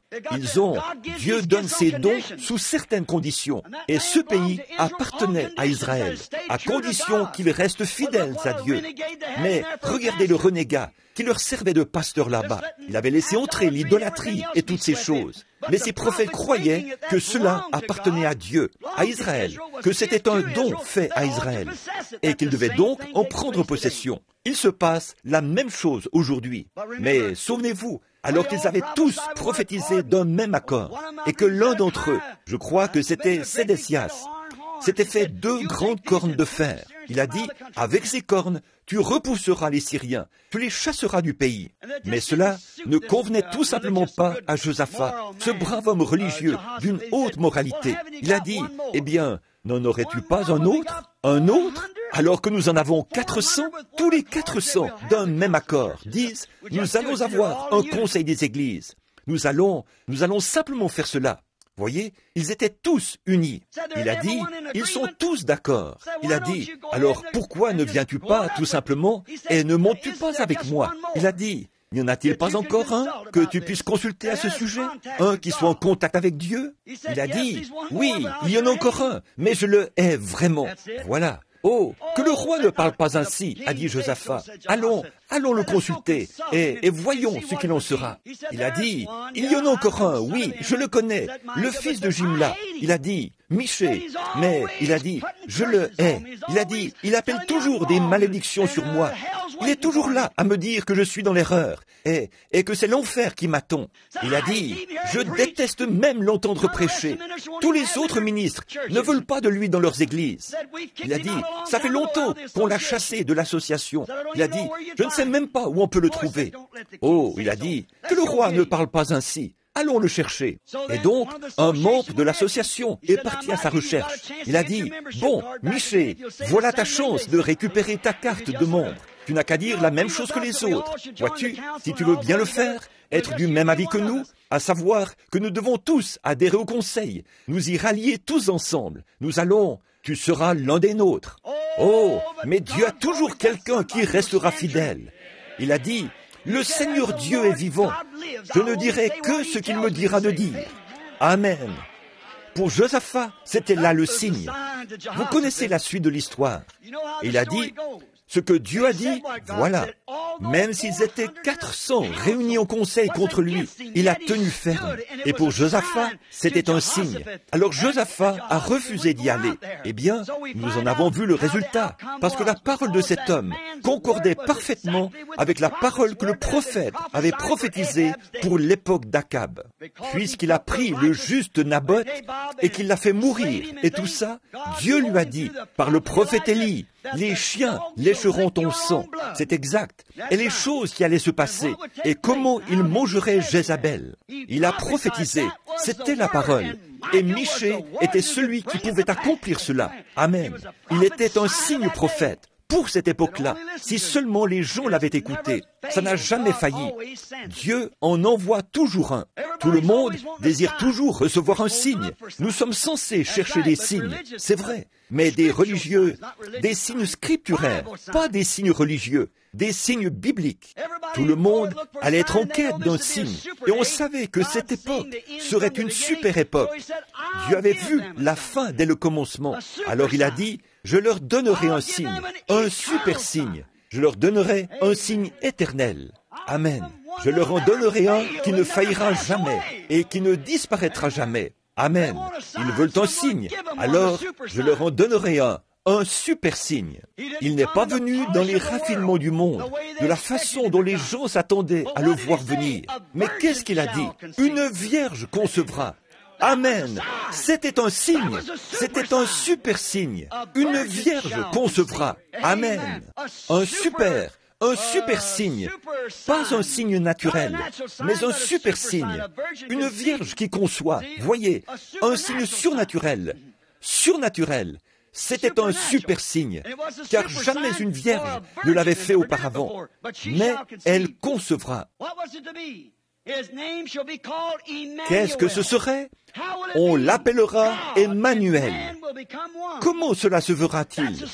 Dieu donne ses dons sous certaines conditions, et ce pays appartenait à Israël, à condition qu'ils restent fidèles à Dieu. Mais regardez le renégat qui leur servait de pasteur là-bas. Il avait laissé entrer l'idolâtrie et toutes ces choses. Mais ces prophètes croyaient que cela appartenait à Dieu, à Israël, que c'était un don fait à Israël, et qu'ils devaient donc en prendre possession. Il se passe la même chose aujourd'hui. Mais souvenez-vous, alors qu'ils avaient tous prophétisé d'un même accord, et que l'un d'entre eux, je crois que c'était Sédécias, s'était fait 2 grandes cornes de fer. Il a dit, avec ces cornes, tu repousseras les Syriens, tu les chasseras du pays. Mais cela ne convenait tout simplement pas à Josaphat, ce brave homme religieux d'une haute moralité. Il a dit, eh bien, n'en aurais-tu pas un autre? Un autre? Alors que nous en avons 400, tous les 400 d'un même accord disent, nous allons avoir un conseil des églises. Nous allons simplement faire cela. Voyez, ils étaient tous unis. Il a dit, ils sont tous d'accord. Il a dit, alors pourquoi ne viens-tu pas tout simplement et ne montes-tu pas avec moi? Il a dit, n'y en a-t-il pas encore un que tu puisses consulter à ce sujet? Un qui soit en contact avec Dieu? Il a dit, oui, il y en a encore un, mais je le hais vraiment. Voilà. Oh, que le roi ne parle pas ainsi, a dit Josaphat. Allons le consulter, et voyons ce qu'il en sera. Il a dit, il y en a encore un, oui, je le connais, le fils de Jimla. Il a dit, Miché, mais il a dit, je le hais. Il a dit, il appelle toujours des malédictions sur moi. Il est toujours là à me dire que je suis dans l'erreur, et que c'est l'enfer qui m'attend. Il a dit, je déteste même l'entendre prêcher. Tous les autres ministres ne veulent pas de lui dans leurs églises. Il a dit, ça fait longtemps qu'on l'a chassé de l'association. Il a dit, je ne sais même pas où on peut le trouver. Oh, il a dit, que le roi ne parle pas ainsi. Allons le chercher. Et donc, un membre de l'association est parti à sa recherche. Il a dit, bon, Miché, voilà ta chance de récupérer ta carte de membre. Tu n'as qu'à dire la même chose que les autres. Vois-tu, si tu veux bien le faire, être du même avis que nous, à savoir que nous devons tous adhérer au conseil, nous y rallier tous ensemble. Tu seras l'un des nôtres. Oh, mais Dieu a toujours quelqu'un qui restera fidèle. Il a dit, le Seigneur Dieu est vivant. Je ne dirai que ce qu'il me dira de dire. Amen. Pour Josaphat, c'était là le signe. Vous connaissez la suite de l'histoire. Il a dit, ce que Dieu a dit, voilà. Même s'ils étaient 400 réunis en conseil contre lui, il a tenu ferme. Et pour Josaphat, c'était un signe. Alors Josaphat a refusé d'y aller. Eh bien, nous en avons vu le résultat, parce que la parole de cet homme concordait parfaitement avec la parole que le prophète avait prophétisée pour l'époque d'Akab. Puisqu'il a pris le juste Naboth et qu'il l'a fait mourir, et tout ça, Dieu lui a dit, par le prophète Élie, les chiens lécheront ton sang. C'est exact. Et les choses qui allaient se passer, et comment il mangerait Jézabel. Il a prophétisé, c'était la parole. Et Michée était celui qui pouvait accomplir cela. Amen. Il était un signe prophète. Pour cette époque-là, si seulement les gens l'avaient écouté, ça n'a jamais failli. Dieu en envoie toujours un. Tout le monde désire toujours recevoir un signe. Nous sommes censés chercher des signes, c'est vrai, mais des religieux, des signes scripturaires, pas des signes religieux, des signes bibliques. Tout le monde allait être en quête d'un signe, et on savait que cette époque serait une super époque. Dieu avait vu la fin dès le commencement. Alors il a dit, je leur donnerai un signe, un super signe. Je leur donnerai un signe éternel. Amen. Je leur en donnerai un qui ne faillira jamais et qui ne disparaîtra jamais. Amen. Ils veulent un signe. Alors, je leur en donnerai un super signe. Il n'est pas venu dans les raffinements du monde, de la façon dont les gens s'attendaient à le voir venir. Mais qu'est-ce qu'il a dit? Une vierge concevra. Amen. C'était un signe. C'était un super signe. Une vierge concevra. Amen. Un super signe. Pas un signe naturel, mais un super signe. Une vierge qui conçoit. Voyez, un signe surnaturel. Surnaturel. C'était un super signe, car jamais une vierge ne l'avait fait auparavant. Mais elle concevra. Qu'est-ce que ce serait? On l'appellera Emmanuel. Comment cela se verra-t-il?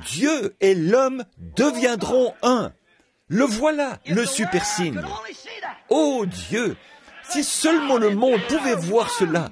Dieu et l'homme deviendront un. Le voilà, le super signe. Oh Dieu, si seulement le monde pouvait voir cela,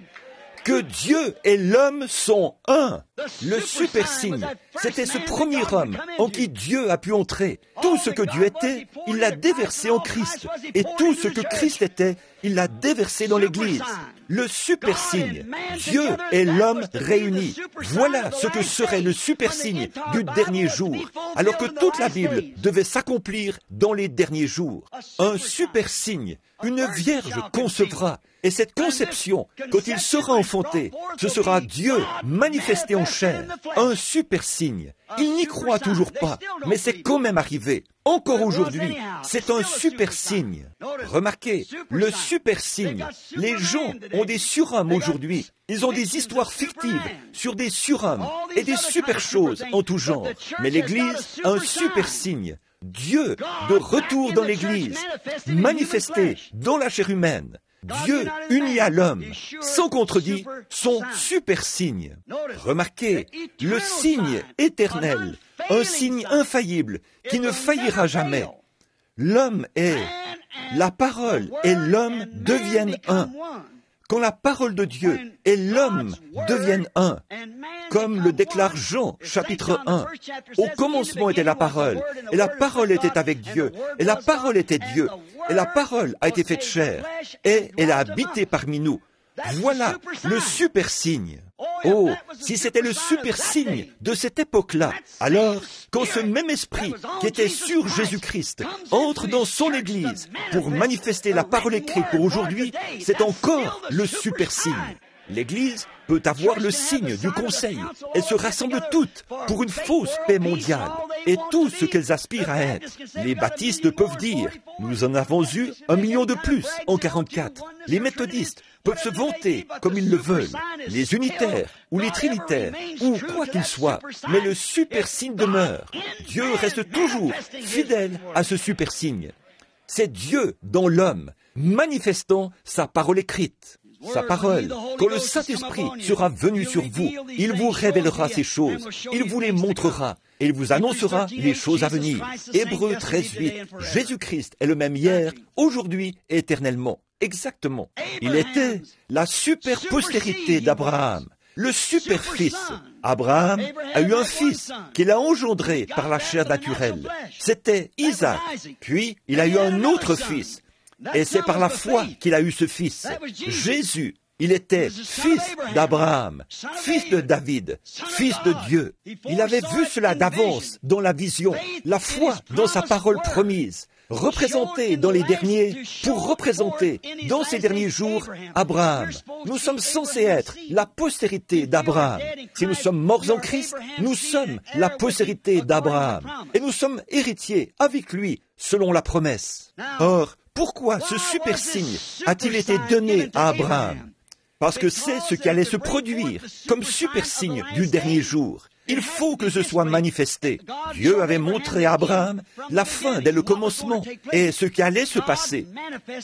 que Dieu et l'homme sont un. Le super signe, c'était ce premier homme en qui Dieu a pu entrer. Tout ce que Dieu était, il l'a déversé en Christ. Et tout ce que Christ était, il l'a déversé dans l'Église. Le super signe, Dieu et l'homme réunis. Voilà ce que serait le super signe du dernier jour, alors que toute la Bible devait s'accomplir dans les derniers jours. Un super signe, une vierge concevra. Et cette conception, quand il sera enfanté, ce sera Dieu manifesté en chair, un super signe. Il n'y croit toujours pas, mais c'est quand même arrivé. Encore aujourd'hui, c'est un super signe. Remarquez, le super signe. Les gens ont des surhommes aujourd'hui. Ils ont des histoires fictives sur des surhommes et des super choses en tout genre. Mais l'Église a un super signe. Dieu de retour dans l'Église, manifesté dans la chair humaine. Dieu uni à l'homme, sans contredit, son super signe. Remarquez, le signe éternel, un signe infaillible qui ne faillira jamais. L'homme est, la parole et l'homme deviennent un. Quand la parole de Dieu et l'homme deviennent un, comme le déclare Jean, chapitre 1. Au commencement était la parole, et la parole était avec Dieu, et la parole était Dieu, et la parole a été faite chair, et elle a habité parmi nous. Voilà le super signe. Oh, si c'était le super signe de cette époque-là, alors, quand ce même esprit qui était sur Jésus-Christ entre dans son Église pour manifester la parole écrite pour aujourd'hui, c'est encore le super signe. L'Église peut avoir le signe du conseil. Elles se rassemblent toutes pour une fausse paix mondiale. Et tout ce qu'elles aspirent à être. Les baptistes peuvent dire, nous en avons eu 1 million de plus en 44. Les méthodistes peuvent se vanter comme ils le veulent. Les unitaires ou les trinitaires ou quoi qu'ils soient. Mais le super signe demeure. Dieu reste toujours fidèle à ce super signe. C'est Dieu dans l'homme, manifestant sa parole écrite. Sa parole, quand le Saint-Esprit sera venu sur vous, il vous révélera ces choses, il vous les montrera, et il vous annoncera les choses à venir. Hébreux 13:8, Jésus-Christ est le même hier, aujourd'hui et éternellement. Exactement. Il était la super postérité d'Abraham, le super fils. Abraham a eu un fils qu'il a engendré par la chair naturelle. C'était Isaac. Puis il a eu un autre fils. Et c'est par la foi qu'il a eu ce fils. Jésus, il était fils d'Abraham, fils de David, fils de Dieu. Il avait vu cela d'avance dans la vision, la foi dans sa parole promise. représenté dans les derniers pour représenter dans ces derniers jours Abraham. Nous sommes censés être la postérité d'Abraham. Si nous sommes morts en Christ, nous sommes la postérité d'Abraham. Et nous sommes héritiers avec lui, selon la promesse. Or, pourquoi ce super signe a-t-il été donné à Abraham? Parce que c'est ce qui allait se produire comme super signe du dernier jour. Il faut que ce soit manifesté. Dieu avait montré à Abraham la fin dès le commencement et ce qui allait se passer.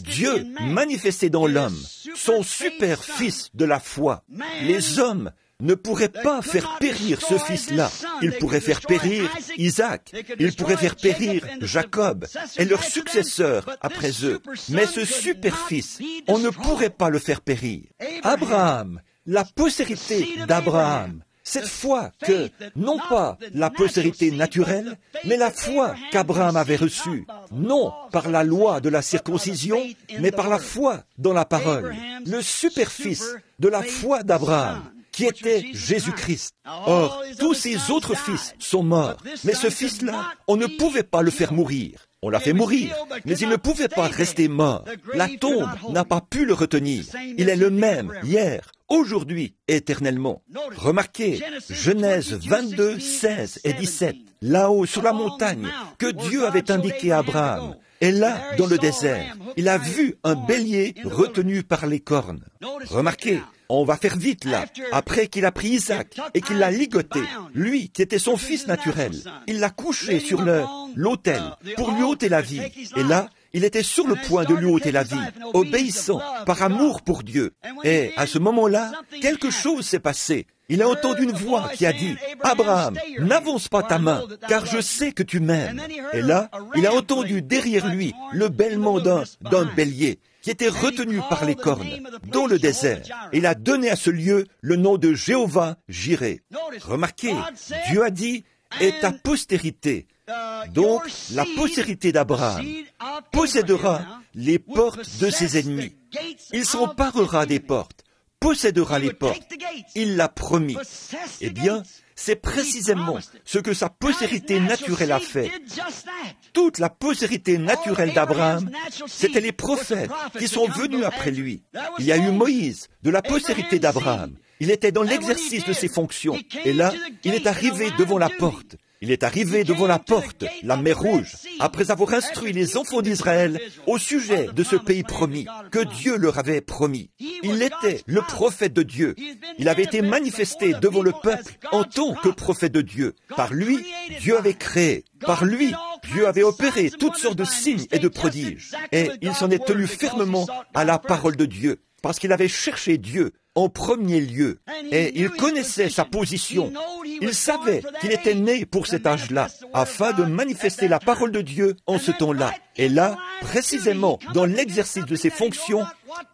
Dieu manifestait dans l'homme son super fils de la foi. Les hommes ne pourraient pas faire périr ce fils-là. Ils pourraient faire périr Isaac, ils pourraient faire périr Jacob et leurs successeurs après eux. Mais ce super fils, on ne pourrait pas le faire périr. Abraham, la postérité d'Abraham, cette foi que, non pas la postérité naturelle, mais la foi qu'Abraham avait reçue, non par la loi de la circoncision, mais par la foi dans la parole, le super-fils de la foi d'Abraham, qui était Jésus-Christ. Or, tous ses autres fils sont morts, mais ce fils-là, on ne pouvait pas le faire mourir. On l'a fait mourir, mais il ne pouvait pas rester mort. La tombe n'a pas pu le retenir. Il est le même hier, aujourd'hui, éternellement. Remarquez, Genèse 22, 16 et 17, là-haut sur la montagne, que Dieu avait indiqué à Abraham. Et là, dans le désert, il a vu un bélier retenu par les cornes. Remarquez, on va faire vite là. Après qu'il a pris Isaac et qu'il l'a ligoté, lui qui était son fils naturel, il l'a couché sur l'autel pour lui ôter la vie. Et là, il était sur le point de lui ôter la vie, obéissant par amour pour Dieu. Et à ce moment-là, quelque chose s'est passé. Il a entendu une voix qui a dit, « Abraham, n'avance pas ta main, car je sais que tu m'aimes. » Et là, il a entendu derrière lui le bêlement d'un bélier qui était retenu par les cornes dans le désert. Il a donné à ce lieu le nom de Jéhovah Jireh. Remarquez, Dieu a dit, « Et ta postérité ». Donc, la postérité d'Abraham possédera les portes de ses ennemis. Il s'emparera des portes, possédera les portes. Il l'a promis. Eh bien, c'est précisément ce que sa postérité naturelle a fait. Toute la postérité naturelle d'Abraham, c'étaient les prophètes qui sont venus après lui. Il y a eu Moïse, de la postérité d'Abraham. Il était dans l'exercice de ses fonctions. Et là, il est arrivé devant la porte. Il est arrivé devant la porte, la mer Rouge, après avoir instruit les enfants d'Israël au sujet de ce pays promis, que Dieu leur avait promis. Il était le prophète de Dieu. Il avait été manifesté devant le peuple en tant que prophète de Dieu. Par lui, Dieu avait créé. Par lui, Dieu avait opéré toutes sortes de signes et de prodiges. Et il s'en est tenu fermement à la parole de Dieu, parce qu'il avait cherché Dieu en premier lieu. Et il connaissait sa position. Il savait qu'il était né pour cet âge-là, afin de manifester la parole de Dieu en ce temps-là. Et là, précisément, dans l'exercice de ses fonctions,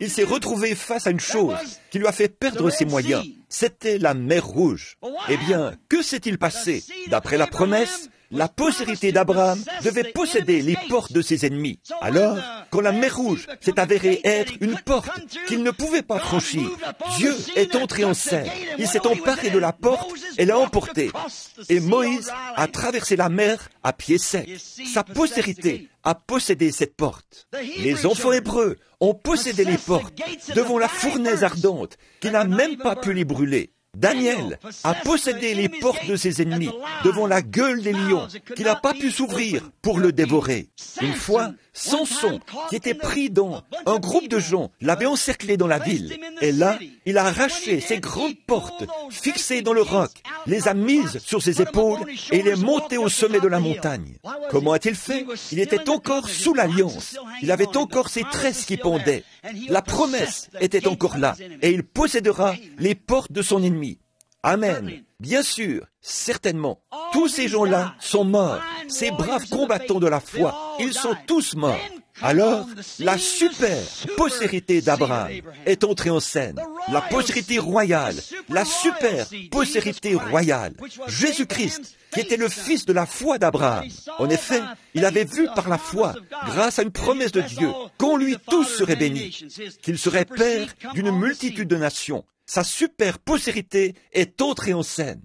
il s'est retrouvé face à une chose qui lui a fait perdre ses moyens. C'était la mer Rouge. Eh bien, que s'est-il passé? D'après la promesse, la postérité d'Abraham devait posséder les portes de ses ennemis. Alors, quand la mer Rouge s'est avérée être une porte qu'il ne pouvait pas franchir, Dieu est entré en scène. Il s'est emparé de la porte et l'a emportée. Et Moïse a traversé la mer à pied sec. Sa postérité a possédé cette porte. Les enfants hébreux ont possédé les portes devant la fournaise ardente qui n'a même pas pu les brûler. Daniel a possédé les portes de ses ennemis devant la gueule des lions qui n'a pas pu s'ouvrir pour le dévorer. Une fois, Samson, qui était pris dans un groupe de gens, l'avait encerclé dans la ville. Et là, il a arraché ces grandes portes fixées dans le roc, les a mises sur ses épaules et il est monté au sommet de la montagne. Comment a-t-il fait? Il était encore sous l'alliance. Il avait encore ses tresses qui pendaient. La promesse était encore là et il possédera les portes de son ennemi. Amen. Bien sûr, certainement. Tous ces gens-là sont morts. Ces braves combattants de la foi, ils sont tous morts. Alors, la super postérité d'Abraham est entrée en scène. La postérité royale, la super postérité royale. Jésus-Christ, qui était le fils de la foi d'Abraham. En effet, il avait vu par la foi, grâce à une promesse de Dieu, qu'en lui tous seraient bénis, qu'il serait père d'une multitude de nations. Sa super postérité est entrée en scène.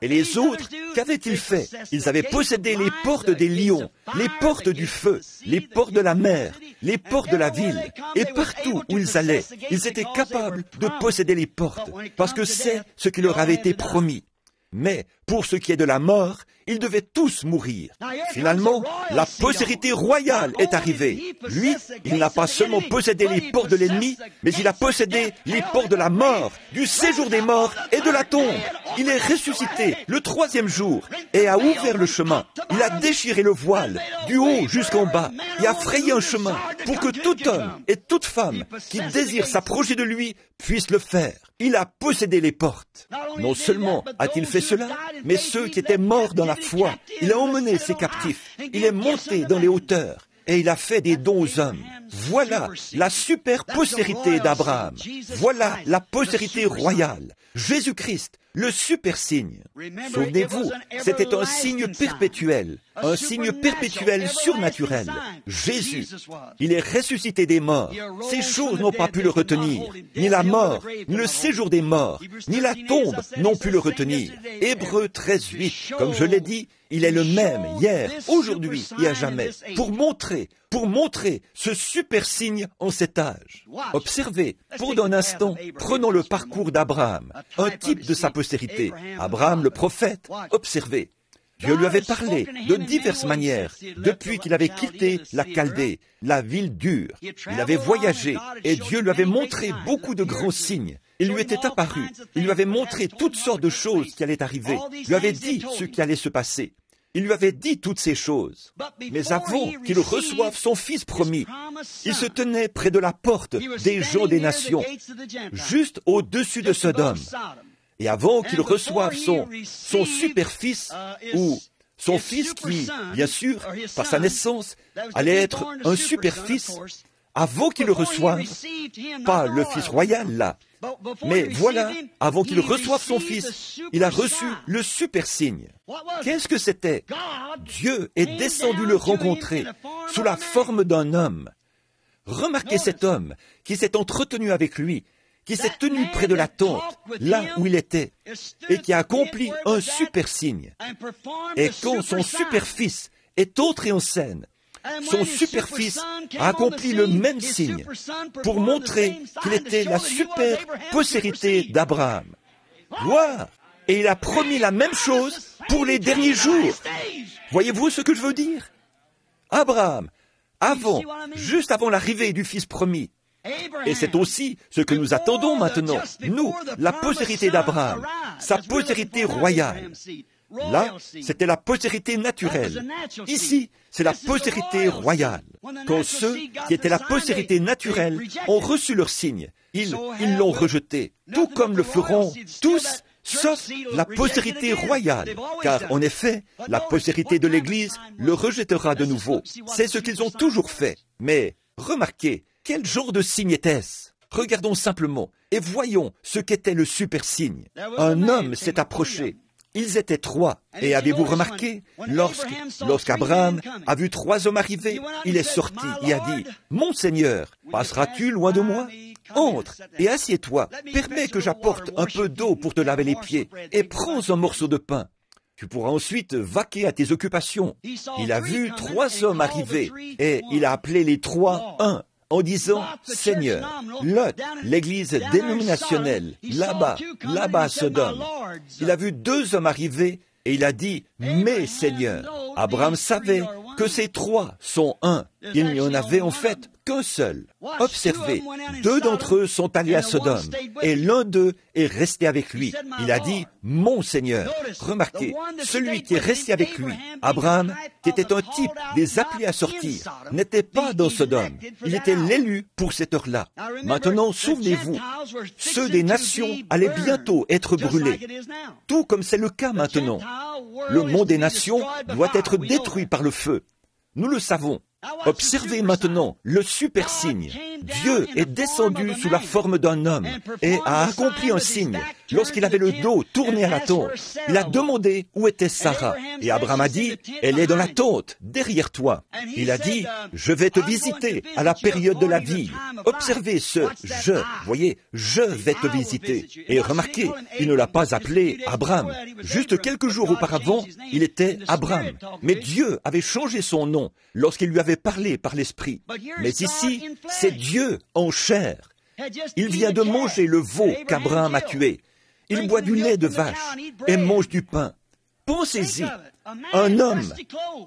Et les autres, qu'avaient-ils fait? Ils avaient possédé les portes des lions, les portes du feu, les portes de la mer, les portes de la ville. Et partout où ils allaient, ils étaient capables de posséder les portes, parce que c'est ce qui leur avait été promis. Mais pour ce qui est de la mort, ils devaient tous mourir. Finalement, la postérité royale est arrivée. Lui, il n'a pas seulement possédé les portes de l'ennemi, mais il a possédé les portes de la mort, du séjour des morts et de la tombe. Il est ressuscité le 3e jour et a ouvert le chemin. Il a déchiré le voile, du haut jusqu'en bas, et a frayé un chemin pour que tout homme et toute femme qui désire s'approcher de lui puisse le faire. Il a possédé les portes. Non seulement a-t-il fait cela, mais ceux qui étaient morts dans la foi, il a emmené ses captifs, il est monté dans les hauteurs, et il a fait des dons aux hommes. Voilà la super postérité d'Abraham. Voilà la postérité royale. Jésus-Christ, le super signe. Souvenez-vous, c'était un signe perpétuel surnaturel. Jésus, il est ressuscité des morts. Ces choses n'ont pas pu le retenir. Ni la mort, ni le séjour des morts, ni la tombe n'ont pu le retenir. Hébreux 13:8, comme je l'ai dit, il est le même hier, aujourd'hui et à jamais, pour montrer ce super signe en cet âge. Observez, pour d'un instant, prenons le parcours d'Abraham, un type de sa postérité. Abraham le prophète, observez. Dieu lui avait parlé de diverses manières depuis qu'il avait quitté la Chaldée, la ville dure. Il avait voyagé et Dieu lui avait montré beaucoup de grands signes. Il lui était apparu, il lui avait montré toutes sortes de choses qui allaient arriver, il lui avait dit ce qui allait se passer. Il lui avait dit toutes ces choses. Mais avant qu'il reçoive son fils promis, il se tenait près de la porte des gens des nations, juste au-dessus de Sodome. Et avant qu'il reçoive son super-fils, ou son fils qui, bien sûr, par sa naissance, allait être un super-fils, avant qu'il le reçoive, pas le fils royal là, mais voilà, avant qu'il reçoive son fils, il a reçu le super signe. Qu'est-ce que c'était? Dieu est descendu le rencontrer sous la forme d'un homme. Remarquez cet homme qui s'est entretenu avec lui, qui s'est tenu près de la tente, là où il était, et qui a accompli un super signe. Et quand son super-fils est entré en scène, son super-fils a accompli le même signe pour montrer qu'il était la super postérité d'Abraham. Gloire! Et il a promis la même chose pour les derniers jours. Voyez-vous ce que je veux dire? Abraham, juste avant l'arrivée du fils promis. Et c'est aussi ce que nous attendons maintenant. Nous, la postérité d'Abraham, sa postérité royale. Là, c'était la postérité naturelle. Ici, c'est la postérité royale. Quand ceux qui étaient la postérité naturelle ont reçu leur signe, ils l'ont rejeté, tout comme le feront tous, sauf la postérité royale. Car, en effet, la postérité de l'Église le rejettera de nouveau. C'est ce qu'ils ont toujours fait. Mais, remarquez, quel genre de signe était-ce? Regardons simplement et voyons ce qu'était le super signe. Un homme s'est approché. Ils étaient 3. Et avez-vous remarqué, lorsqu'Abraham a vu 3 hommes arriver, il est sorti et a dit, « Mon Seigneur, passeras-tu loin de moi? Entre et assieds-toi, permets que j'apporte un peu d'eau pour te laver les pieds, et prends un morceau de pain. Tu pourras ensuite vaquer à tes occupations. » Il a vu 3 hommes arriver, et il a appelé les 3 un, en disant, « Seigneur, Lot, l'église dénominationnelle, là-bas à Sodome. » Il a vu 2 hommes arriver et il a dit, « Mais Seigneur. » Abraham savait que ces 3 sont un. Il n'y en avait en fait qu'un seul. Observez, 2 d'entre eux sont allés à Sodome et l'un d'eux est resté avec lui. Il a dit, « Mon Seigneur. » Remarquez, celui qui est resté avec lui, Abraham, qui était un type des appelés à sortir, n'était pas dans Sodome. Il était l'élu pour cette heure-là. Maintenant, souvenez-vous, ceux des nations allaient bientôt être brûlés, tout comme c'est le cas maintenant. Le monde des nations doit être détruit par le feu. Nous le savons. Observez maintenant le super signe. Dieu est descendu sous la forme d'un homme et a accompli un signe. Lorsqu'il avait le dos tourné à la tente, il a demandé où était Sarah. Et Abraham a dit, elle est dans la tente, derrière toi. Il a dit, je vais te visiter à la période de la vie. Observez ce « je », voyez, « je vais te visiter ». Et remarquez, il ne l'a pas appelé Abraham. Juste quelques jours auparavant, il était Abraham. Mais Dieu avait changé son nom lorsqu'il lui avait parlé par l'Esprit. Mais ici, c'est Dieu en chair. Il vient de manger le veau qu'Abraham a tué. Il boit du lait de vache et mange du pain. Pensez-y, un homme,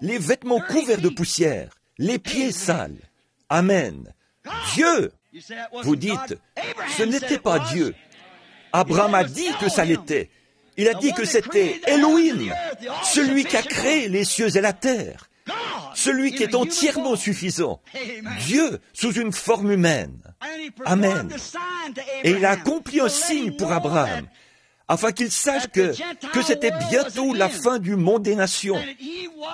les vêtements couverts de poussière, les pieds sales. Amen. Dieu! Vous dites, ce n'était pas Dieu. Abraham a dit que ça l'était. Il a dit que c'était Elohim, celui qui a créé les cieux et la terre, celui qui est entièrement suffisant, Dieu sous une forme humaine. Amen. Et il a accompli un signe pour Abraham, afin qu'il sache que c'était bientôt la fin du monde des nations,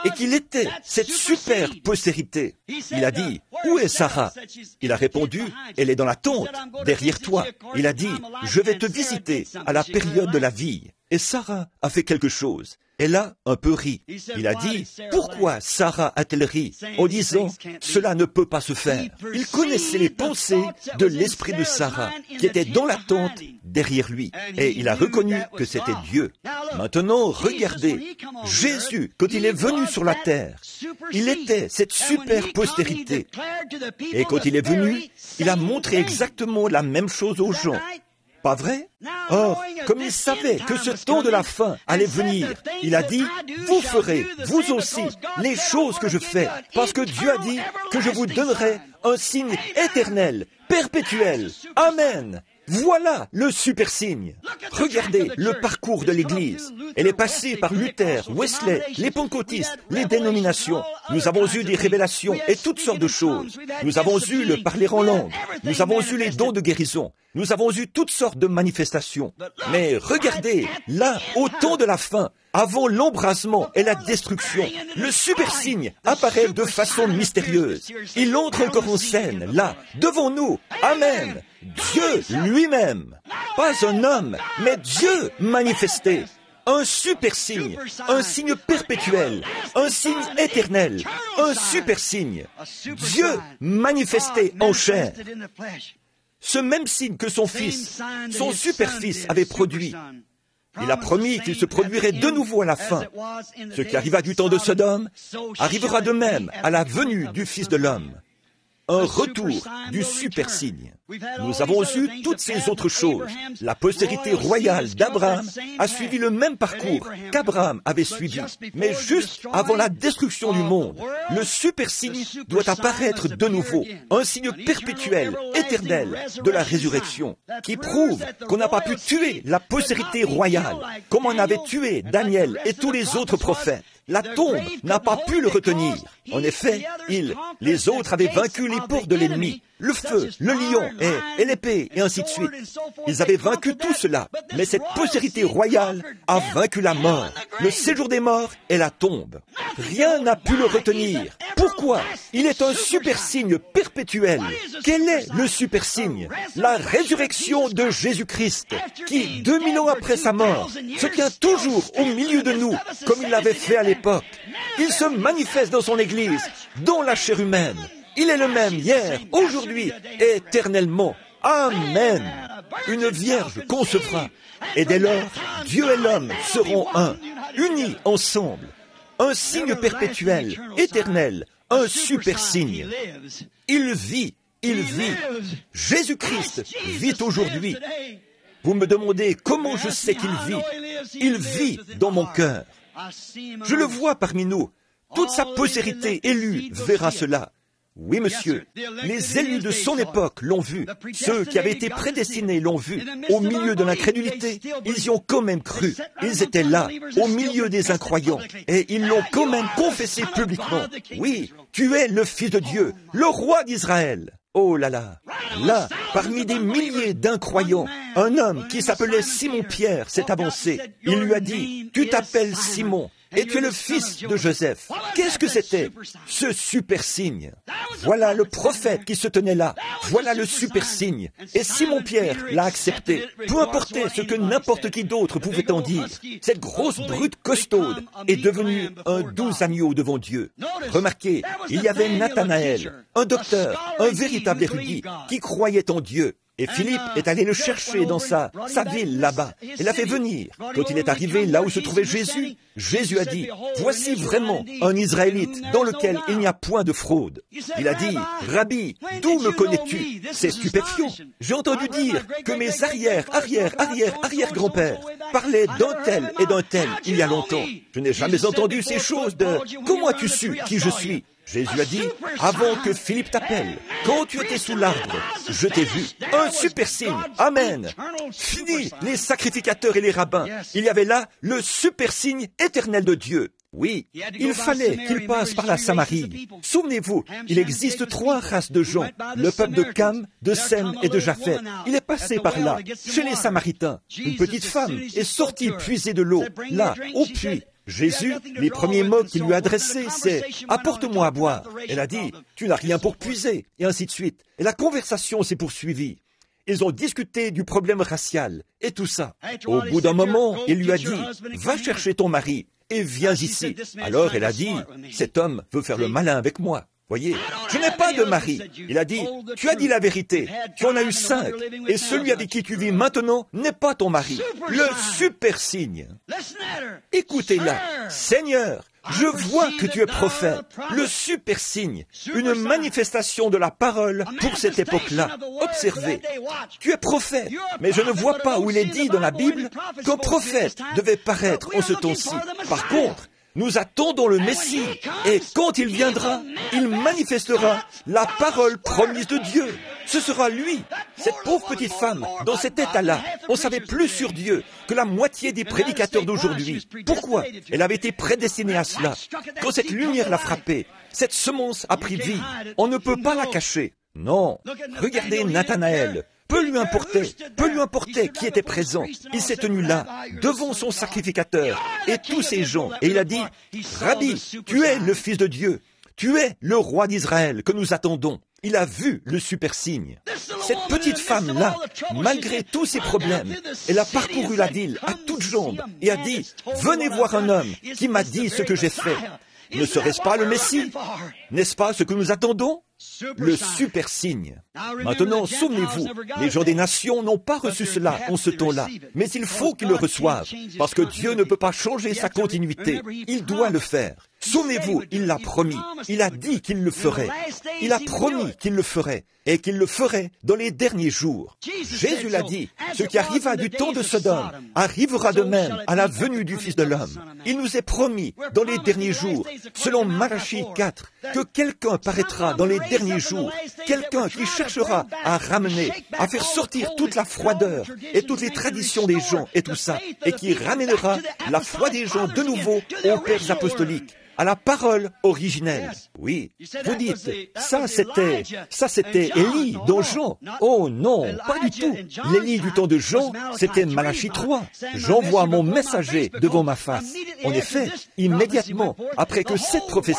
et qu'il était cette super postérité. Il a dit, où est Sarah? Il a répondu, elle est dans la tente, derrière toi. Il a dit, je vais te visiter à la période de la vie. Et Sarah a fait quelque chose. Elle a un peu ri. Il a dit, pourquoi Sarah a-t-elle ri en disant, cela ne peut pas se faire. Il connaissait les pensées de l'esprit de Sarah, qui était dans la tente derrière lui. Et il a reconnu que c'était Dieu. Maintenant, regardez, Jésus, quand il est venu sur la terre, il était cette super postérité. Et quand il est venu, il a montré exactement la même chose aux gens. Pas vrai? Or, comme il savait que ce temps de la fin allait venir, il a dit, vous ferez, vous aussi, les choses que je fais, parce que Dieu a dit que je vous donnerai un signe éternel, perpétuel. Amen. Voilà le super signe. Regardez le parcours de l'Église. Elle est passée par Luther, Wesley, les pentecôtistes, les dénominations. Nous avons eu des révélations et toutes sortes de choses. Nous avons eu le parler en langue. Nous avons eu les dons de guérison. Nous avons eu toutes sortes de manifestations. Mais regardez, là, au temps de la fin, avant l'embrasement et la destruction, le super signe apparaît de façon mystérieuse. Il entre encore en scène, là, devant nous. Amen. Dieu lui-même. Pas un homme, mais Dieu manifesté. Un super signe, un signe perpétuel, un signe éternel, un super signe. Dieu manifesté en chair. Ce même signe que son fils, son super-fils avait produit. Il a promis qu'il se produirait de nouveau à la fin. Ce qui arriva du temps de Sodome arrivera de même à la venue du Fils de l'homme. Un retour du super signe. Nous avons eu toutes ces autres choses. La postérité royale d'Abraham a suivi le même parcours qu'Abraham avait suivi. Mais juste avant la destruction du monde, le super signe doit apparaître de nouveau. Un signe perpétuel, éternel de la résurrection, qui prouve qu'on n'a pas pu tuer la postérité royale, comme on avait tué Daniel et tous les autres prophètes. La tombe n'a pas pu le retenir. En effet, les autres avaient vaincu les portes de l'ennemi, le feu, le lion et l'épée, et ainsi de suite. Ils avaient vaincu tout cela, mais cette postérité royale a vaincu la mort, le séjour des morts et la tombe. Rien n'a pu le retenir. Pourquoi? Il est un super signe perpétuel. Quel est le super signe? La résurrection de Jésus-Christ, qui, 2000 ans après sa mort, se tient toujours au milieu de nous, comme il l'avait fait à l'époque. Il se manifeste dans son Église, dans la chair humaine. Il est le même hier, aujourd'hui, éternellement. Amen. Une vierge concevra, et dès lors, Dieu et l'homme seront un, unis ensemble. Un signe perpétuel, éternel, un super signe. Il vit. Jésus-Christ vit aujourd'hui. Vous me demandez comment je sais qu'il vit. Il vit dans mon cœur. Je le vois parmi nous. Toute sa postérité élue verra cela. Oui, monsieur, les élus de son époque l'ont vu. Ceux qui avaient été prédestinés l'ont vu. Au milieu de l'incrédulité, ils y ont quand même cru. Ils étaient là, au milieu des incroyants, et ils l'ont quand même confessé publiquement. Oui, tu es le Fils de Dieu, le roi d'Israël. Oh là là, là, parmi des milliers d'incroyants, un homme qui s'appelait Simon-Pierre s'est avancé. Il lui a dit, tu t'appelles Simon, et tu es le fils de Joseph. Qu'est-ce que c'était, ce super signe? Voilà le prophète qui se tenait là. Voilà le super signe. Et Simon-Pierre l'a accepté. Peu importait ce que n'importe qui d'autre pouvait en dire. Cette grosse brute costaude est devenue un doux agneau devant Dieu. Remarquez, il y avait Nathanaël, un docteur, un véritable érudit, qui croyait en Dieu. Et Philippe est allé le chercher dans sa ville là-bas. Il l'a fait venir. Quand il est arrivé là où se trouvait Jésus, Jésus a dit, « Voici vraiment un Israélite dans lequel il n'y a point de fraude. » Il a dit, « Rabbi, d'où me connais-tu » C'est stupéfiant. J'ai entendu dire que mes arrière-grands-pères parlaient d'un tel et d'un tel il y a longtemps. Je n'ai jamais entendu ces choses de « Comment as-tu su qui je suis ?» Jésus a dit, avant que Philippe t'appelle, quand tu étais sous l'arbre, je t'ai vu. Un super signe. Amen. Fini les sacrificateurs et les rabbins. Il y avait là le super signe éternel de Dieu. Oui, il fallait qu'il passe par la Samarie. Souvenez-vous, il existe 3 races de gens. Le peuple de Cam, de Sem et de Japheth. Il est passé par là, chez les Samaritains. Une petite femme est sortie puiser de l'eau, là, au puits. Jésus, les premiers mots qu'il lui a adressés, c'est « Apporte-moi à boire ». Elle a dit « Tu n'as rien pour puiser », et ainsi de suite. Et la conversation s'est poursuivie. Ils ont discuté du problème racial et tout ça. Au bout d'un moment, il lui a dit « Va chercher ton mari et viens ici ». Alors elle a dit « Cet homme veut faire le malin avec moi ». Voyez, je n'ai pas de mari. Il a dit, tu as dit la vérité, tu en as eu 5, et celui avec qui tu vis maintenant n'est pas ton mari. Le super signe. Écoutez-la, Seigneur, je vois que tu es prophète. Le super signe, une manifestation de la parole pour cette époque-là. Observez, tu es prophète, mais je ne vois pas où il est dit dans la Bible qu'un prophète devait paraître en ce temps-ci. Par contre, nous attendons le Messie, et quand il viendra, il manifestera la parole promise de Dieu. Ce sera lui, cette pauvre petite femme, dans cet état-là. On savait plus sur Dieu que la moitié des prédicateurs d'aujourd'hui. Pourquoi? Elle avait été prédestinée à cela. Quand cette lumière l'a frappée, cette semence a pris vie. On ne peut pas la cacher. Non. Regardez Nathanaël. Peu lui importait qui était présent. Il s'est tenu là, devant son sacrificateur, et tous ces gens, et il a dit, « Rabbi, tu es le Fils de Dieu, tu es le roi d'Israël que nous attendons. » Il a vu le super signe. Cette petite femme-là, malgré tous ses problèmes, elle a parcouru la ville à toutes jambes et a dit, « Venez voir un homme qui m'a dit ce que j'ai fait. » Ne serait-ce pas le Messie? N'est-ce pas ce que nous attendons? Le super signe. Maintenant, souvenez-vous, les gens des nations n'ont pas reçu cela en ce temps-là, mais il faut qu'ils le reçoivent, parce que Dieu ne peut pas changer sa continuité. Il doit le faire. Souvenez-vous, il l'a promis. Il a dit qu'il le ferait. Il a promis qu'il le ferait, et qu'il le ferait dans les derniers jours. Jésus l'a dit, ce qui arriva du temps de Sodome arrivera de même à la venue du Fils de l'homme. Il nous est promis dans les derniers jours, selon Malachie 4, que quelqu'un paraîtra dans les derniers jours, quelqu'un qui cherchera à ramener, à faire sortir toute la froideur et toutes les traditions des gens et tout ça, et qui ramènera la foi des gens de nouveau aux pères apostoliques, à la parole originelle. Oui, vous dites, ça c'était Élie dans Jean. Oh non, pas du tout. L'Élie du temps de Jean, c'était Malachie 3. J'envoie mon messager devant ma face. En effet, immédiatement après que cette prophétie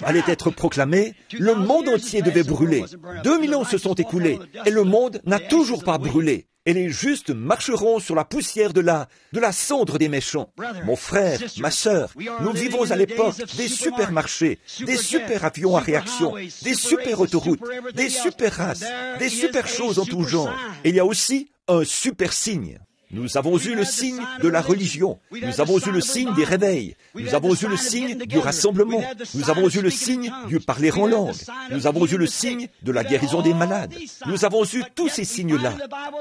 allait être proclamée, le monde entier devait brûler. 2000 ans se sont écoulés et le monde n'a toujours pas brûlé. Et les justes marcheront sur la poussière de la cendre des méchants. Mon frère, ma sœur, nous vivons à l'époque des supermarchés, des super avions à réaction, des super autoroutes, des super races, des super choses en tout genre. Et il y a aussi un super signe. Nous avons eu le signe de la religion, nous avons eu le signe des réveils, nous avons eu le signe du rassemblement, nous avons eu le signe du parler en langue, nous avons eu le signe de la guérison des malades, nous avons eu tous ces signes-là.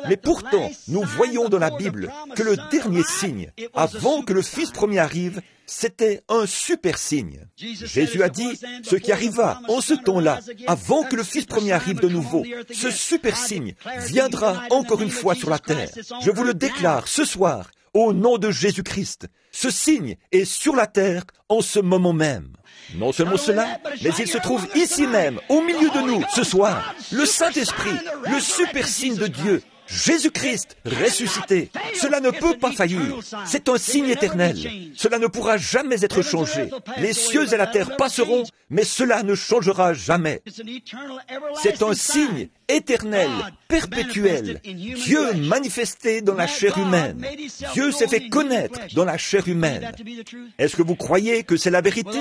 Mais pourtant, nous voyons dans la Bible que le dernier signe, avant que le Fils premier arrive, c'était un super signe. Jésus a dit, ce qui arriva en ce temps-là, avant que le Fils premier arrive de nouveau, ce super signe viendra encore une fois sur la terre. Je vous le déclare ce soir, au nom de Jésus-Christ. Ce signe est sur la terre en ce moment même. Non seulement cela, mais il se trouve ici même, au milieu de nous, ce soir, le Saint-Esprit, le super signe de Dieu, Jésus-Christ ressuscité. Cela ne peut pas faillir. C'est un signe éternel. Cela ne pourra jamais être changé. Les cieux et la terre passeront, mais cela ne changera jamais. C'est un signe éternel, perpétuel. Dieu manifesté dans la chair humaine. Dieu s'est fait connaître dans la chair humaine. Est-ce que vous croyez que c'est la vérité?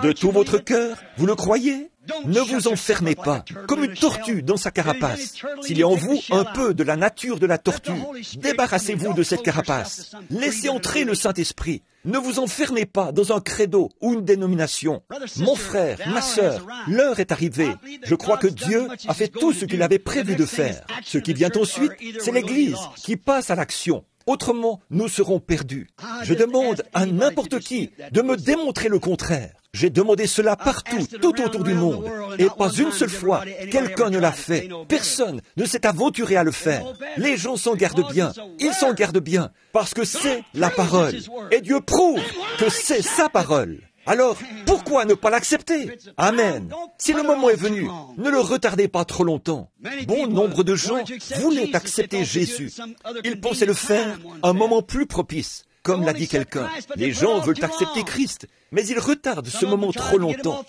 De tout votre cœur, vous le croyez? Ne vous enfermez pas, comme une tortue dans sa carapace. S'il y a en vous un peu de la nature de la tortue, débarrassez-vous de cette carapace. Laissez entrer le Saint-Esprit. Ne vous enfermez pas dans un credo ou une dénomination. Mon frère, ma sœur, l'heure est arrivée. Je crois que Dieu a fait tout ce qu'il avait prévu de faire. Ce qui vient ensuite, c'est l'Église qui passe à l'action. Autrement, nous serons perdus. Je demande à n'importe qui de me démontrer le contraire. J'ai demandé cela partout, tout autour du monde. Et pas une seule fois, quelqu'un ne l'a fait. Personne ne s'est aventuré à le faire. Les gens s'en gardent bien. Ils s'en gardent bien. Parce que c'est la parole. Et Dieu prouve que c'est sa parole. Alors, pourquoi ne pas l'accepter? Amen. Si le moment est venu, ne le retardez pas trop longtemps. Bon nombre de gens voulaient accepter Jésus. Ils pensaient le faire à un moment plus propice. Comme l'a dit quelqu'un, les gens veulent accepter Christ, mais ils retardent ce moment trop longtemps.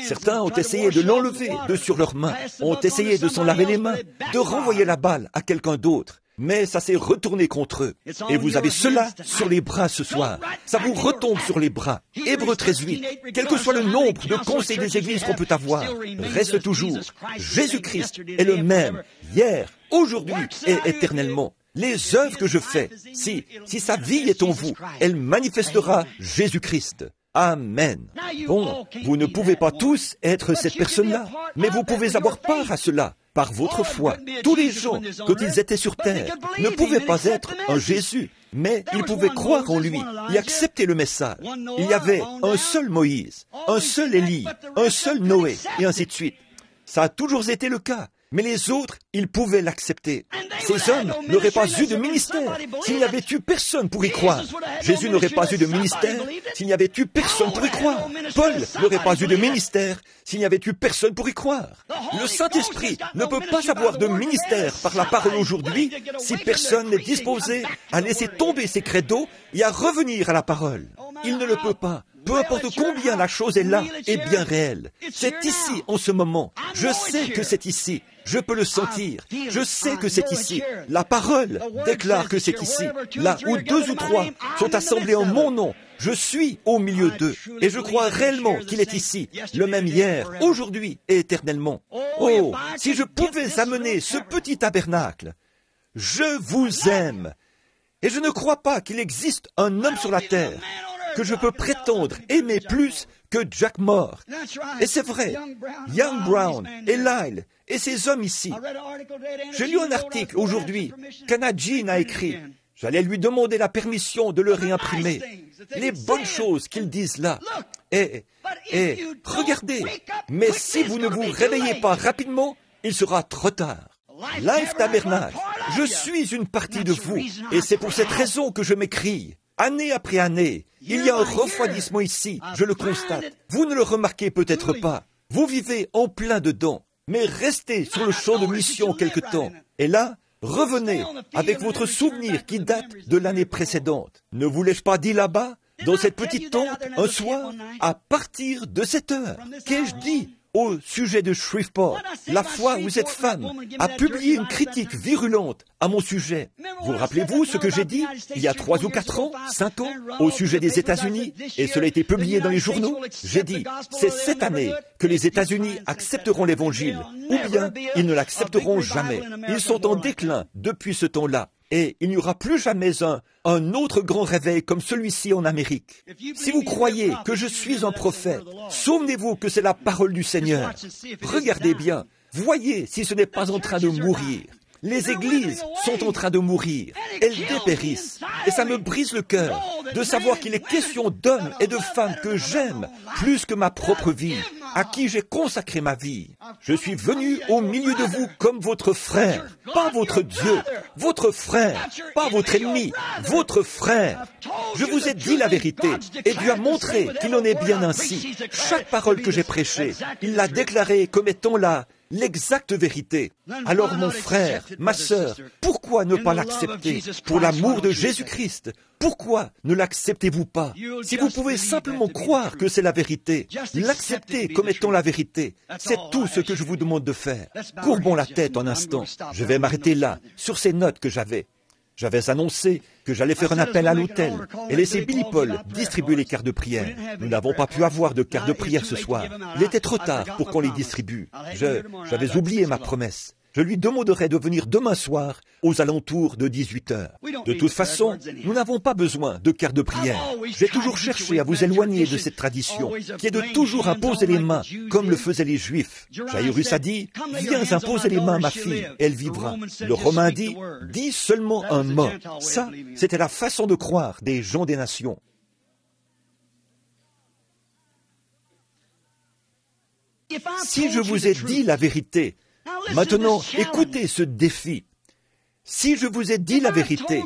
Certains ont essayé de l'enlever de sur leurs mains, ont essayé de s'en laver les mains, de renvoyer la balle à quelqu'un d'autre. Mais ça s'est retourné contre eux. Et vous avez cela sur les bras ce soir. Ça vous retombe sur les bras. Hébreux 13:8. Quel que soit le nombre de conseils des églises qu'on peut avoir, reste toujours. Jésus-Christ est le même, hier, aujourd'hui et éternellement. Les œuvres que je fais, si sa vie est en vous, elle manifestera Jésus-Christ. Amen. Bon, vous ne pouvez pas tous être cette personne-là, mais vous pouvez avoir part à cela. Par votre foi, tous les gens, quand ils étaient sur terre, ne pouvaient pas être un Jésus, mais ils pouvaient croire en lui et accepter le message. Il y avait un seul Moïse, un seul Élie, un seul Noé, et ainsi de suite. Ça a toujours été le cas. Mais les autres, ils pouvaient l'accepter. Ces hommes n'auraient pas eu de ministère s'il n'y avait eu personne pour y croire. Jésus n'aurait pas eu de ministère s'il n'y avait eu personne pour y croire. Paul n'aurait pas eu de ministère s'il n'y avait eu personne pour y croire. Le Saint-Esprit ne peut pas avoir de ministère par la parole aujourd'hui si personne n'est disposé à laisser tomber ses credos et à revenir à la parole. Il ne le peut pas. Peu importe combien la chose est là et bien réelle. C'est ici en ce moment. Je sais que c'est ici. Je peux le sentir. Je sais que c'est ici. La parole déclare que c'est ici. Là où 2 ou 3 sont assemblés en mon nom, je suis au milieu d'eux. Et je crois réellement qu'il est ici, le même hier, aujourd'hui et éternellement. Oh, si je pouvais amener ce petit tabernacle. Je vous aime. Et je ne crois pas qu'il existe un homme sur la terre que je peux prétendre aimer plus que Jack Moore. Et c'est vrai, Young Brown et Lyle et ces hommes ici. J'ai lu un article aujourd'hui qu'Anna Jean a écrit. J'allais lui demander la permission de le réimprimer. Les bonnes choses qu'ils disent là. Et regardez, mais si vous ne vous réveillez pas rapidement, il sera trop tard. Life Tabernacle, je suis une partie de vous, et c'est pour cette raison que je m'écrie. Année après année, il y a un refroidissement ici, je le constate. Vous ne le remarquez peut-être pas. Vous vivez en plein dedans, mais restez sur le champ de mission quelque temps. Et là, revenez avec votre souvenir qui date de l'année précédente. Ne vous l'ai-je pas dit là-bas, dans cette petite tente, un soir, à partir de cette heure? Qu'ai-je dit au sujet de Shreveport, la fois où cette femme a publié une critique virulente à mon sujet? Vous rappelez-vous ce que j'ai dit il y a 3 ou 4 ans, 5 ans, au sujet des États-Unis, et cela a été publié dans les journaux? J'ai dit, c'est cette année que les États-Unis accepteront l'Évangile, ou bien ils ne l'accepteront jamais. Ils sont en déclin depuis ce temps-là. Et il n'y aura plus jamais un autre grand réveil comme celui-ci en Amérique. Si vous croyez que je suis un prophète, souvenez-vous que c'est la parole du Seigneur. Regardez bien, voyez si ce n'est pas en train de mourir. Les églises sont en train de mourir. Elles dépérissent. Et ça me brise le cœur de savoir qu'il est question d'hommes et de femmes que j'aime plus que ma propre vie, à qui j'ai consacré ma vie. Je suis venu au milieu de vous comme votre frère, pas votre Dieu, votre frère, pas votre ennemi, votre frère. Je vous ai dit la vérité, et Dieu a montré qu'il en est bien ainsi. Chaque parole que j'ai prêchée, il l'a déclarée comme étant là, l'exacte vérité. Alors mon frère, ma sœur, pourquoi ne pas l'accepter pour l'amour de Jésus-Christ? Pourquoi ne l'acceptez-vous pas? Si vous pouvez simplement croire que c'est la vérité, l'accepter comme étant la vérité, c'est tout ce que je vous demande de faire. Courbons la tête un instant. Je vais m'arrêter là, sur ces notes que j'avais. J'avais annoncé que j'allais faire un appel à l'hôtel et laisser Billy Paul distribuer les cartes de prière. Nous n'avons pas pu avoir de cartes de prière ce soir. Il était trop tard pour qu'on les distribue. J'avais oublié ma promesse. Je lui demanderai de venir demain soir aux alentours de 18h. De toute façon, nous n'avons pas besoin de cartes de prière. J'ai toujours cherché à vous éloigner de cette tradition qui est de toujours imposer les mains comme le faisaient les Juifs. Jairus a dit, « Viens imposer les mains à ma fille, elle vivra. » Le Romain dit, « Dis seulement un mot. » Ça, c'était la façon de croire des gens des nations. Si je vous ai dit la vérité, maintenant, écoutez ce défi. Si je vous ai dit la vérité,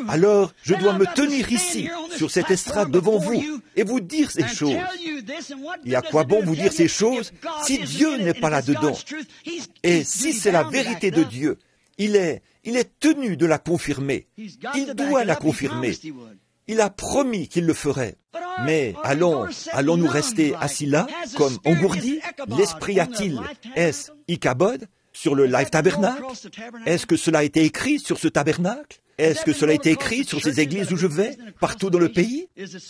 alors je dois me tenir ici, sur cette estrade devant vous, et vous dire ces choses. Et à quoi bon vous dire ces choses si Dieu n'est pas là-dedans? Et si c'est la vérité de Dieu, il est tenu de la confirmer. Il doit la confirmer. Il a promis qu'il le ferait. Mais allons-nous rester assis là, comme engourdis? L'esprit a-t-il, est-ce Ichabod, sur le Life Tabernacle? Est-ce que cela a été écrit sur ce tabernacle? Est-ce que cela a été écrit sur ces églises où je vais, partout dans le pays?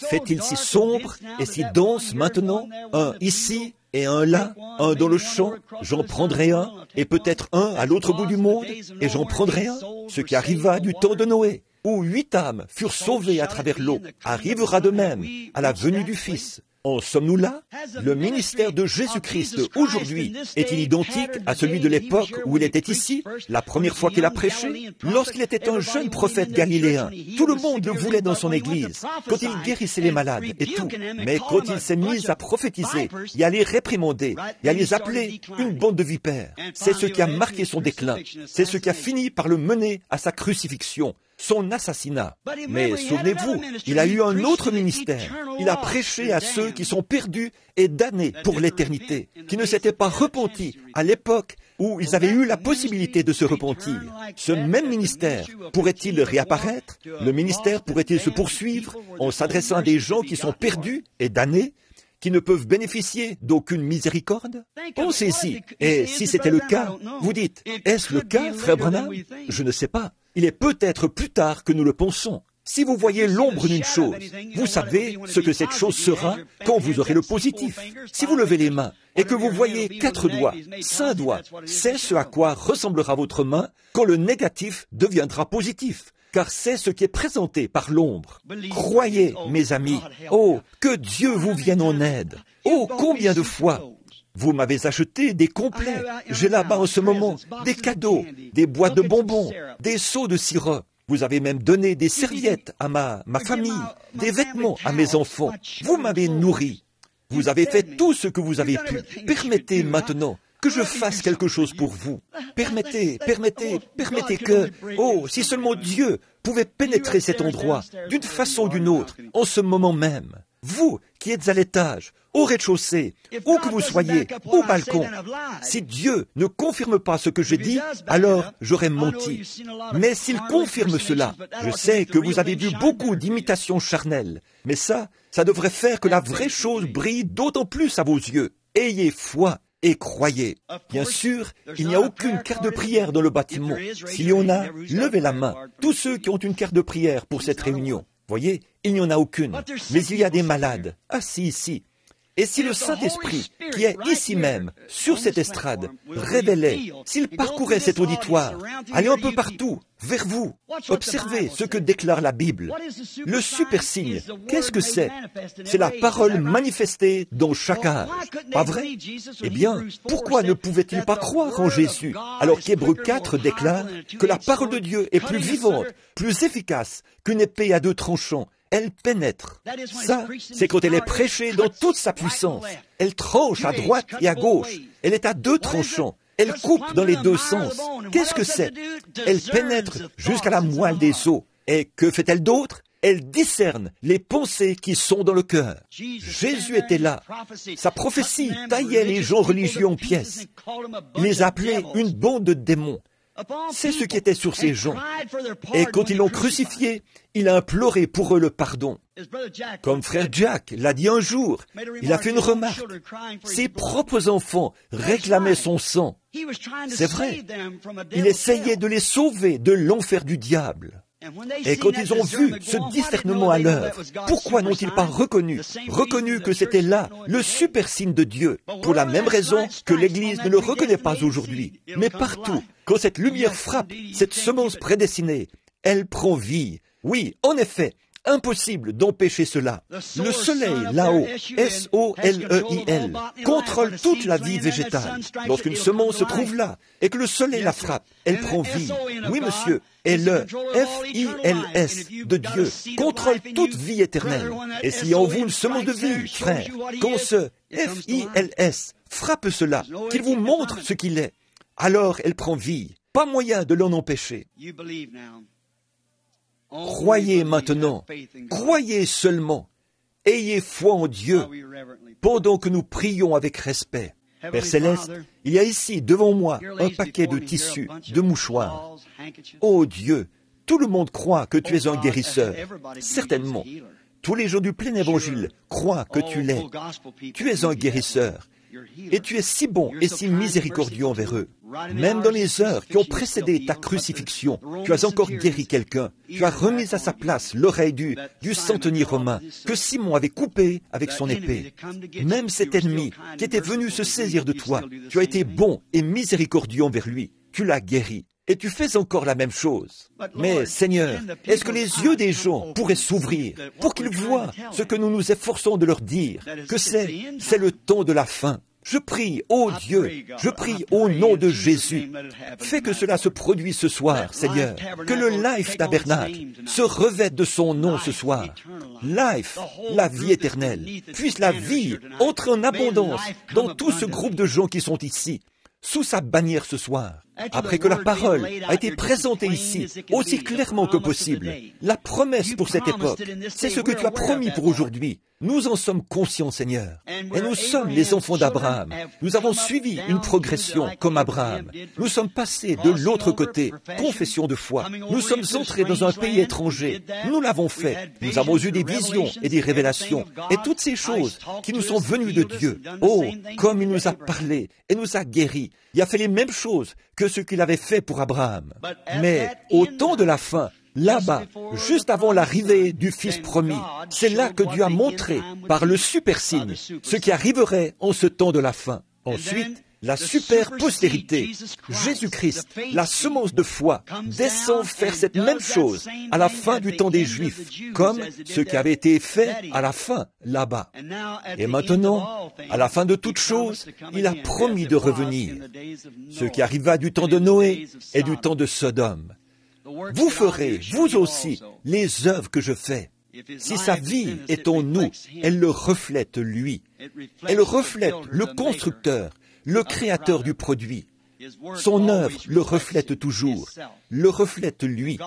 Fait-il si sombre et si dense maintenant? Un ici et un là, un dans le champ, j'en prendrai un, et peut-être un à l'autre bout du monde, et j'en prendrai un, ce qui arriva du temps de Noé, où 8 âmes furent sauvées à travers l'eau, arrivera de même à la venue du Fils. En sommes-nous là? Le ministère de Jésus-Christ aujourd'hui est-il identique à celui de l'époque où il était ici, la première fois qu'il a prêché? Lorsqu'il était un jeune prophète galiléen, tout le monde le voulait dans son église, quand il guérissait les malades et tout. Mais quand il s'est mis à prophétiser et à les réprimander et à les appeler une bande de vipères, c'est ce qui a marqué son déclin. C'est ce qui a fini par le mener à sa crucifixion, son assassinat. Mais souvenez-vous, il a eu un autre ministère. Il a prêché à ceux qui sont perdus et damnés pour l'éternité, qui ne s'étaient pas repentis à l'époque où ils avaient eu la possibilité de se repentir. Ce même ministère pourrait-il réapparaître? Le ministère pourrait-il se poursuivre en s'adressant à des gens qui sont perdus et damnés, qui ne peuvent bénéficier d'aucune miséricorde? Pensez-y. Et si c'était le cas, vous dites, est-ce le cas, frère Branham? Je ne sais pas. Il est peut-être plus tard que nous le pensons. Si vous voyez l'ombre d'une chose, vous savez ce que cette chose sera quand vous aurez le positif. Si vous levez les mains et que vous voyez 4 doigts, 5 doigts, c'est ce à quoi ressemblera votre main quand le négatif deviendra positif. Car c'est ce qui est présenté par l'ombre. Croyez, mes amis, oh, que Dieu vous vienne en aide. Oh, combien de fois vous m'avez acheté des complets. J'ai là-bas en ce moment des cadeaux, des boîtes de bonbons, des seaux de sirop. Vous avez même donné des serviettes à ma famille, des vêtements à mes enfants. Vous m'avez nourri. Vous avez fait tout ce que vous avez pu. Permettez maintenant que je fasse quelque chose pour vous. Permettez que, oh, si seulement Dieu pouvait pénétrer cet endroit d'une façon ou d'une autre, en ce moment même. Vous qui êtes à l'étage, au rez-de-chaussée, où que vous soyez, au balcon, si Dieu ne confirme pas ce que je dis, alors j'aurais menti. Mais s'il confirme cela, je sais que vous avez vu beaucoup d'imitations charnelles, mais ça devrait faire que la vraie chose brille d'autant plus à vos yeux. Ayez foi et croyez. Bien sûr, il n'y a aucune carte de prière dans le bâtiment. S'il y en a, levez la main. Tous ceux qui ont une carte de prière pour cette réunion. Voyez, il n'y en a aucune. Mais il y a des malades, assis ici. Et si le Saint-Esprit, qui est ici même, sur cette estrade, révélait, s'il parcourait cet auditoire, allait un peu partout, vers vous, observez ce que déclare la Bible. Le super signe, qu'est-ce que c'est? C'est la parole manifestée dans chaque âge. Pas vrai? Eh bien, pourquoi ne pouvait-il pas croire en Jésus, alors qu'Hébreux 4 déclare que la parole de Dieu est plus vivante, plus efficace qu'une épée à 2 tranchants? Elle pénètre. Ça, c'est quand elle est prêchée dans toute sa puissance. Elle tranche à droite et à gauche. Elle est à 2 tranchants. Elle coupe dans les 2 sens. Qu'est-ce que c'est? Elle pénètre jusqu'à la moelle des os. Et que fait-elle d'autre? Elle discerne les pensées qui sont dans le cœur. Jésus était là. Sa prophétie taillait les gens religieux en pièces. Il les appelait une bande de démons. C'est ce qui était sur ces gens. Et quand ils l'ont crucifié, il a imploré pour eux le pardon. Comme frère Jack l'a dit un jour, il a fait une remarque. Ses propres enfants réclamaient son sang. C'est vrai. Il essayait de les sauver de l'enfer du diable. Et quand ils ont vu ce discernement à l'œuvre, pourquoi n'ont-ils pas reconnu que c'était là le super signe de Dieu, pour la même raison que l'Église ne le reconnaît pas aujourd'hui. Mais partout, quand cette lumière frappe, cette semence prédestinée, elle prend vie. Oui, en effet, impossible d'empêcher cela. Le soleil, là-haut, S-O-L-E-I-L, contrôle toute la vie végétale. Lorsqu'une semence se trouve là, et que le soleil la frappe, elle prend vie. Oui, monsieur. Et le F-I-L-S de Dieu contrôle toute vie éternelle. Et s'il y a en vous une semence de vie, frère, quand ce F-I-L-S frappe cela, qu'il vous montre ce qu'il est, alors elle prend vie. Pas moyen de l'en empêcher. Croyez maintenant, croyez seulement, ayez foi en Dieu, pendant que nous prions avec respect. Père Céleste, il y a ici, devant moi, un paquet de tissus, de mouchoirs. Oh Dieu, tout le monde croit que tu es un guérisseur, certainement. Tous les gens du plein évangile croient que tu l'es. Tu es un guérisseur. Et tu es si bon et si miséricordieux envers eux. Même dans les heures qui ont précédé ta crucifixion, tu as encore guéri quelqu'un. Tu as remis à sa place l'oreille du centenier romain que Simon avait coupé avec son épée. Même cet ennemi qui était venu se saisir de toi, tu as été bon et miséricordieux envers lui. Tu l'as guéri. Et tu fais encore la même chose. Mais Seigneur, est-ce que les yeux des gens pourraient s'ouvrir pour qu'ils voient ce que nous nous efforçons de leur dire, que c'est le temps de la fin? Je prie, ô Dieu, je prie au nom de Jésus. Fais que cela se produise ce soir, Seigneur. Que le Life Tabernacle se revête de son nom ce soir. Life, la vie éternelle. Puisse la vie entrer en abondance dans tout ce groupe de gens qui sont ici, sous sa bannière ce soir. Après que la parole a été présentée ici aussi clairement que possible, la promesse pour cette époque, c'est ce que tu as promis pour aujourd'hui. Nous en sommes conscients, Seigneur. Et nous sommes les enfants d'Abraham. Nous avons suivi une progression comme Abraham. Nous sommes passés de l'autre côté, confession de foi. Nous sommes entrés dans un pays étranger. Nous l'avons fait. Nous avons eu des visions et des révélations. Et toutes ces choses qui nous sont venues de Dieu. Oh, comme il nous a parlé et nous a guéris. Il a fait les mêmes choses que ce qu'il avait fait pour Abraham. Mais au temps de la fin, là-bas, juste avant l'arrivée du Fils promis, c'est là que Dieu a montré, par le super signe, ce qui arriverait en ce temps de la fin. Ensuite, la super postérité, Jésus-Christ, la semence de foi, descend faire cette même chose à la fin du temps des Juifs, comme ce qui avait été fait à la fin, là-bas. Et maintenant, à la fin de toutes choses, il a promis de revenir, ce qui arriva du temps de Noé et du temps de Sodome. Vous ferez, vous aussi, les œuvres que je fais. Si sa vie est en nous, elle le reflète lui. Elle reflète le constructeur, le créateur du produit. Son œuvre le reflète toujours, le reflète lui.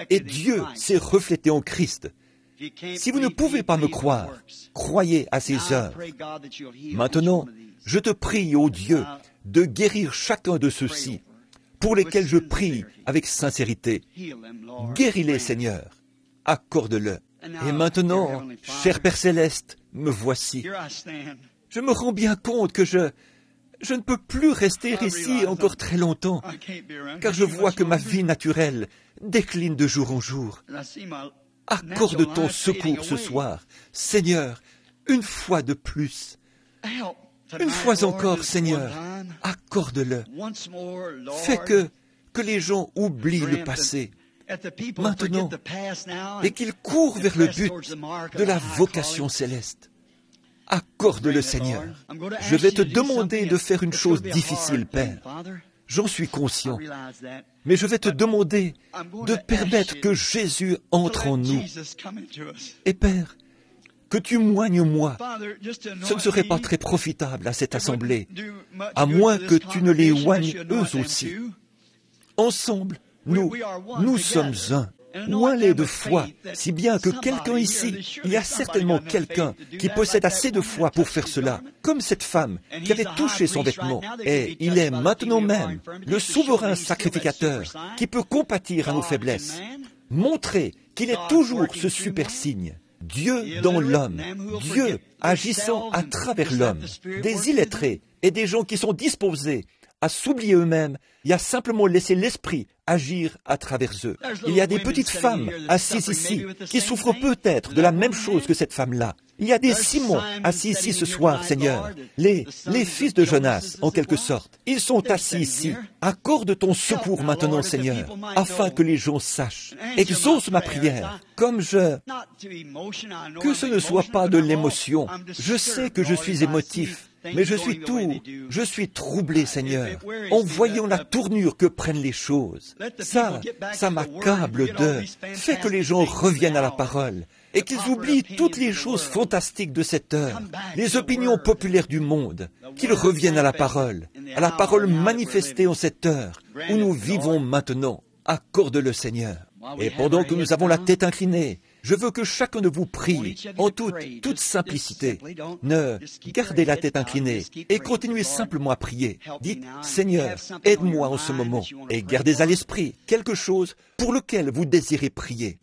Et Dieu s'est reflété en Christ. Si vous ne pouvez pas me croire, croyez à ses œuvres. Maintenant, je te prie, ô Dieu, de guérir chacun de ceux-ci, pour lesquels je prie avec sincérité. Guéris-les, Seigneur. Accorde-le. Et maintenant, cher Père Céleste, me voici. Je me rends bien compte que je ne peux plus rester ici encore très longtemps, car je vois que ma vie naturelle décline de jour en jour. Accorde ton secours ce soir, Seigneur, une fois de plus. Une fois encore, Seigneur, accorde-le. Fais que les gens oublient le passé maintenant et qu'ils courent vers le but de la vocation céleste. Accorde-le, Seigneur. Je vais te demander de faire une chose difficile, Père. J'en suis conscient. Mais je vais te demander de permettre que Jésus entre en nous. Et Père, que tu moignes moi. Ce ne serait pas très profitable à cette assemblée, à moins que tu ne les oignes eux aussi. Ensemble, nous sommes un. ou un lait de foi, si bien que quelqu'un ici, il y a certainement quelqu'un qui possède assez de foi pour faire cela, comme cette femme qui avait touché son vêtement, et il est maintenant même le souverain sacrificateur qui peut compatir à nos faiblesses, montrer qu'il est toujours ce super signe. Dieu dans l'homme, Dieu agissant à travers l'homme, des illettrés et des gens qui sont disposés à s'oublier eux-mêmes et à simplement laisser l'esprit agir à travers eux. Il y a des petites femmes assises ici qui souffrent peut-être de la même chose que cette femme-là. Il y a des Simons assis ici ce soir, Seigneur, les fils de Jonas, en quelque sorte. Ils sont assis ici. Accorde ton secours maintenant, Seigneur, afin que les gens sachent. Exauce ma prière, comme que ce ne soit pas de l'émotion. Je sais que je suis émotif. Mais je suis troublé, Seigneur, en voyant la tournure que prennent les choses. Ça m'accable fais que les gens reviennent à la parole et qu'ils oublient toutes les choses fantastiques de cette heure, les opinions populaires du monde, qu'ils reviennent à la parole manifestée en cette heure où nous vivons maintenant. Accorde-le, Seigneur. Et pendant que nous avons la tête inclinée, je veux que chacun de vous prie en toute simplicité. Ne gardez la tête inclinée et continuez simplement à prier. Dites, Seigneur, aide-moi en ce moment et gardez à l'esprit quelque chose pour lequel vous désirez prier.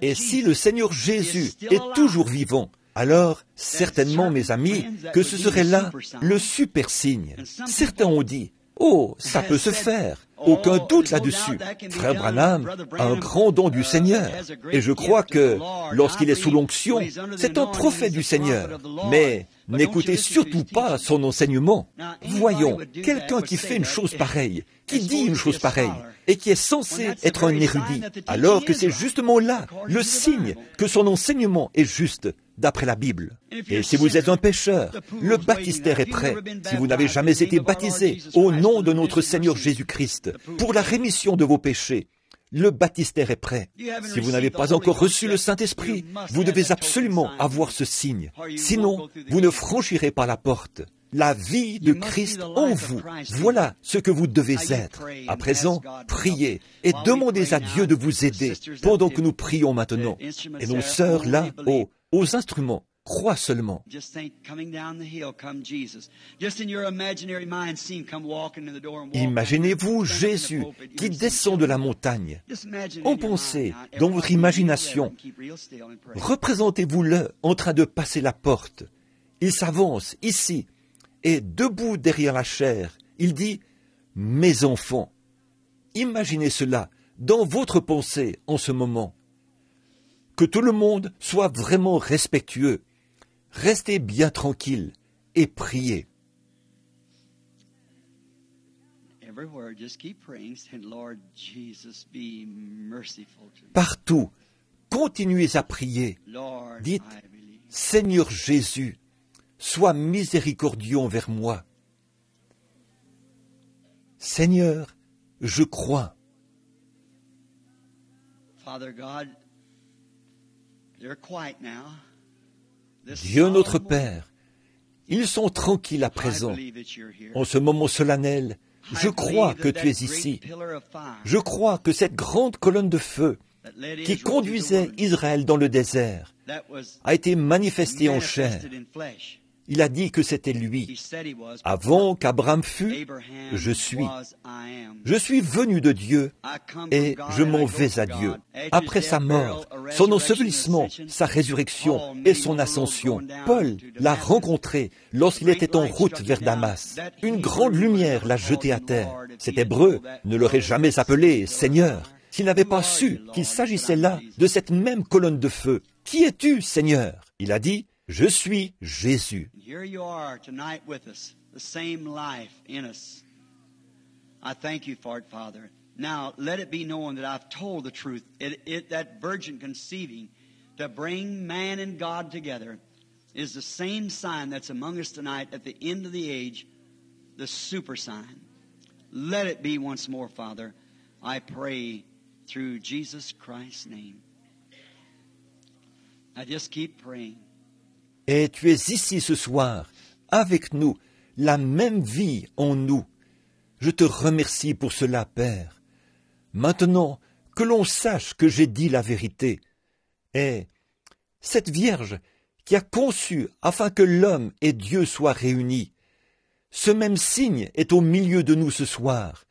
Et si le Seigneur Jésus est toujours vivant, alors, certainement, mes amis, que ce serait là le super signe. Certains ont dit, oh, ça peut se faire. Aucun doute là-dessus. Frère Branham a un grand don du Seigneur. Et je crois que, lorsqu'il est sous l'onction, c'est un prophète du Seigneur. Mais n'écoutez surtout pas son enseignement. Voyons, quelqu'un qui fait une chose pareille, qui dit une chose pareille, et qui est censé être un érudit, alors que c'est justement là le signe que son enseignement est juste, d'après la Bible. Et si vous êtes un pécheur, le baptistère est prêt. Si vous n'avez jamais été baptisé au nom de notre Seigneur Jésus-Christ pour la rémission de vos péchés, le baptistère est prêt. Si vous n'avez pas encore reçu le Saint-Esprit, vous devez absolument avoir ce signe. Sinon, vous ne franchirez pas la porte. La vie de Christ en vous, voilà ce que vous devez être. À présent, priez et demandez à Dieu de vous aider pendant que nous prions maintenant. Et nos sœurs là, aux instruments, croient seulement. Imaginez-vous Jésus qui descend de la montagne. En pensez, dans votre imagination, représentez-vous-le en train de passer la porte. Il s'avance ici, et debout derrière la chaire, il dit « Mes enfants ». Imaginez cela dans votre pensée en ce moment. Que tout le monde soit vraiment respectueux. Restez bien tranquille et priez. Partout, continuez à prier. Dites, Seigneur Jésus, sois miséricordieux envers moi. Seigneur, je crois. Dieu notre Père, ils sont tranquilles à présent. En ce moment solennel, je crois que tu es ici. Je crois que cette grande colonne de feu qui conduisait Israël dans le désert a été manifestée en chair. Il a dit que c'était lui. Avant qu'Abraham fût, je suis. Je suis venu de Dieu et je m'en vais à Dieu. Après sa mort, son ensevelissement, sa résurrection et son ascension, Paul l'a rencontré lorsqu'il était en route vers Damas. Une grande lumière l'a jeté à terre. Cet Hébreu ne l'aurait jamais appelé Seigneur s'il n'avait pas su qu'il s'agissait là de cette même colonne de feu. Qui es-tu, Seigneur? Il a dit, je suis Jésus. Here you are tonight with us, the same life in us. I thank you for it, Father. Now, let it be known that I've told the truth. That virgin conceiving to bring man and God together is the same sign that's among us tonight at the end of the age, the super sign. Let it be once more, Father. I pray through Jesus Christ's name. I just keep praying. Et tu es ici ce soir, avec nous, la même vie en nous. Je te remercie pour cela, Père. Maintenant, que l'on sache que j'ai dit la vérité. Et cette Vierge qui a conçu afin que l'homme et Dieu soient réunis, ce même signe est au milieu de nous ce soir,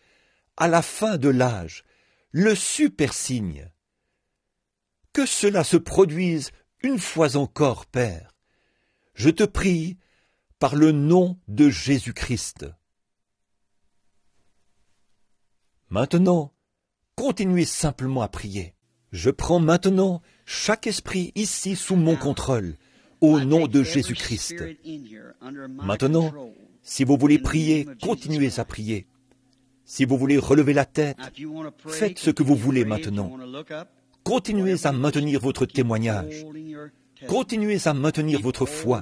à la fin de l'âge, le super signe. Que cela se produise une fois encore, Père. Je te prie par le nom de Jésus-Christ. Maintenant, continuez simplement à prier. Je prends maintenant chaque esprit ici sous mon contrôle, au nom de Jésus-Christ. Maintenant, si vous voulez prier, continuez à prier. Si vous voulez relever la tête, faites ce que vous voulez maintenant. Continuez à maintenir votre témoignage. Continuez à maintenir votre foi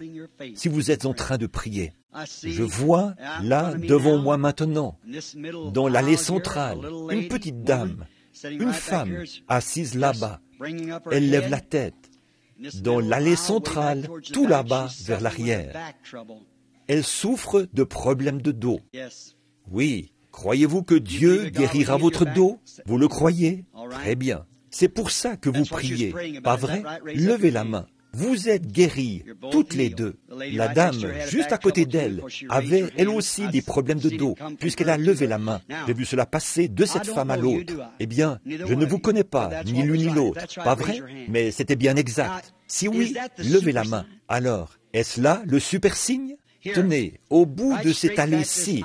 si vous êtes en train de prier. Je vois, là, devant moi maintenant, dans l'allée centrale, une petite dame, une femme assise là-bas. Elle lève la tête. Dans l'allée centrale, tout là-bas, vers l'arrière. Elle souffre de problèmes de dos. Oui, croyez-vous que Dieu guérira votre dos? Vous le croyez? Très bien. C'est pour ça que vous priez. Pas vrai? Levez la main. Vous êtes guéris, toutes les deux. La dame, juste à côté d'elle, avait elle aussi des problèmes de dos, puisqu'elle a levé la main. J'ai vu cela passer de cette femme à l'autre. Eh bien, je ne vous connais pas, ni l'une ni l'autre. Pas vrai? Mais c'était bien exact. Si oui, levez la main. Alors, est-ce là le super signe? Tenez, au bout de cette allée-ci,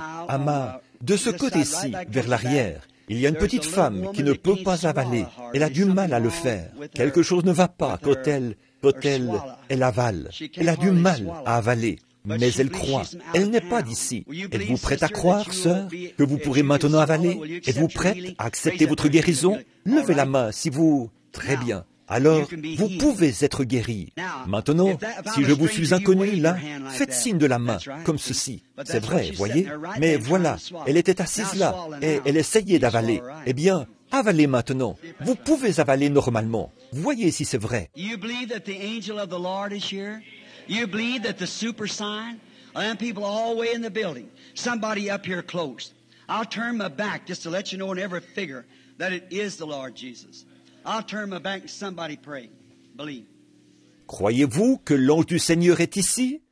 de ce côté-ci, vers l'arrière, il y a une petite femme qui ne peut pas avaler. Elle a du mal à le faire. Quelque chose ne va pas quand elle avale. Elle a du mal à avaler. Mais elle croit. Elle n'est pas d'ici. Êtes-vous prête à croire, sœur, que vous pourrez maintenant avaler? Êtes-vous prête à accepter votre guérison? Levez la main si vous... Très bien. Alors, vous pouvez être guéri. Maintenant, si je vous suis inconnu, là, faites signe de la main, comme ceci. C'est vrai, voyez? Mais voilà, elle était assise là, et elle essayait d'avaler. Eh bien, avalez maintenant. Vous pouvez avaler normalement. Voyez si c'est vrai. You believe that the angel of the Lord is here? You believe that the super sign? And people all the way in the building. Somebody up here close. I'll turn my back just to let you know in every figure that it is the Lord Jesus. I'll turn my back and somebody pray. Believe. Croyez-vous que l'ange du Seigneur est ici?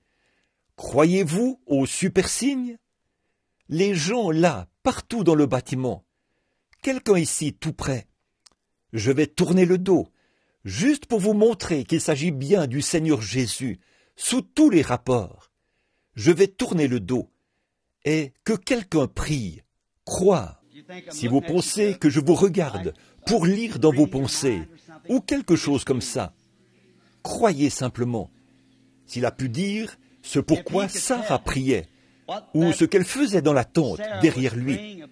Croyez-vous au super signe? Les gens là, partout dans le bâtiment. Quelqu'un ici tout près. Je vais tourner le dos, juste pour vous montrer qu'il s'agit bien du Seigneur Jésus, sous tous les rapports. Je vais tourner le dos, et que quelqu'un prie, croit. Si vous pensez que je vous regarde pour lire dans vos pensées, ou quelque chose comme ça, croyez simplement. S'il a pu dire ce pourquoi Sarah priait, ou ce qu'elle faisait dans la tente derrière lui,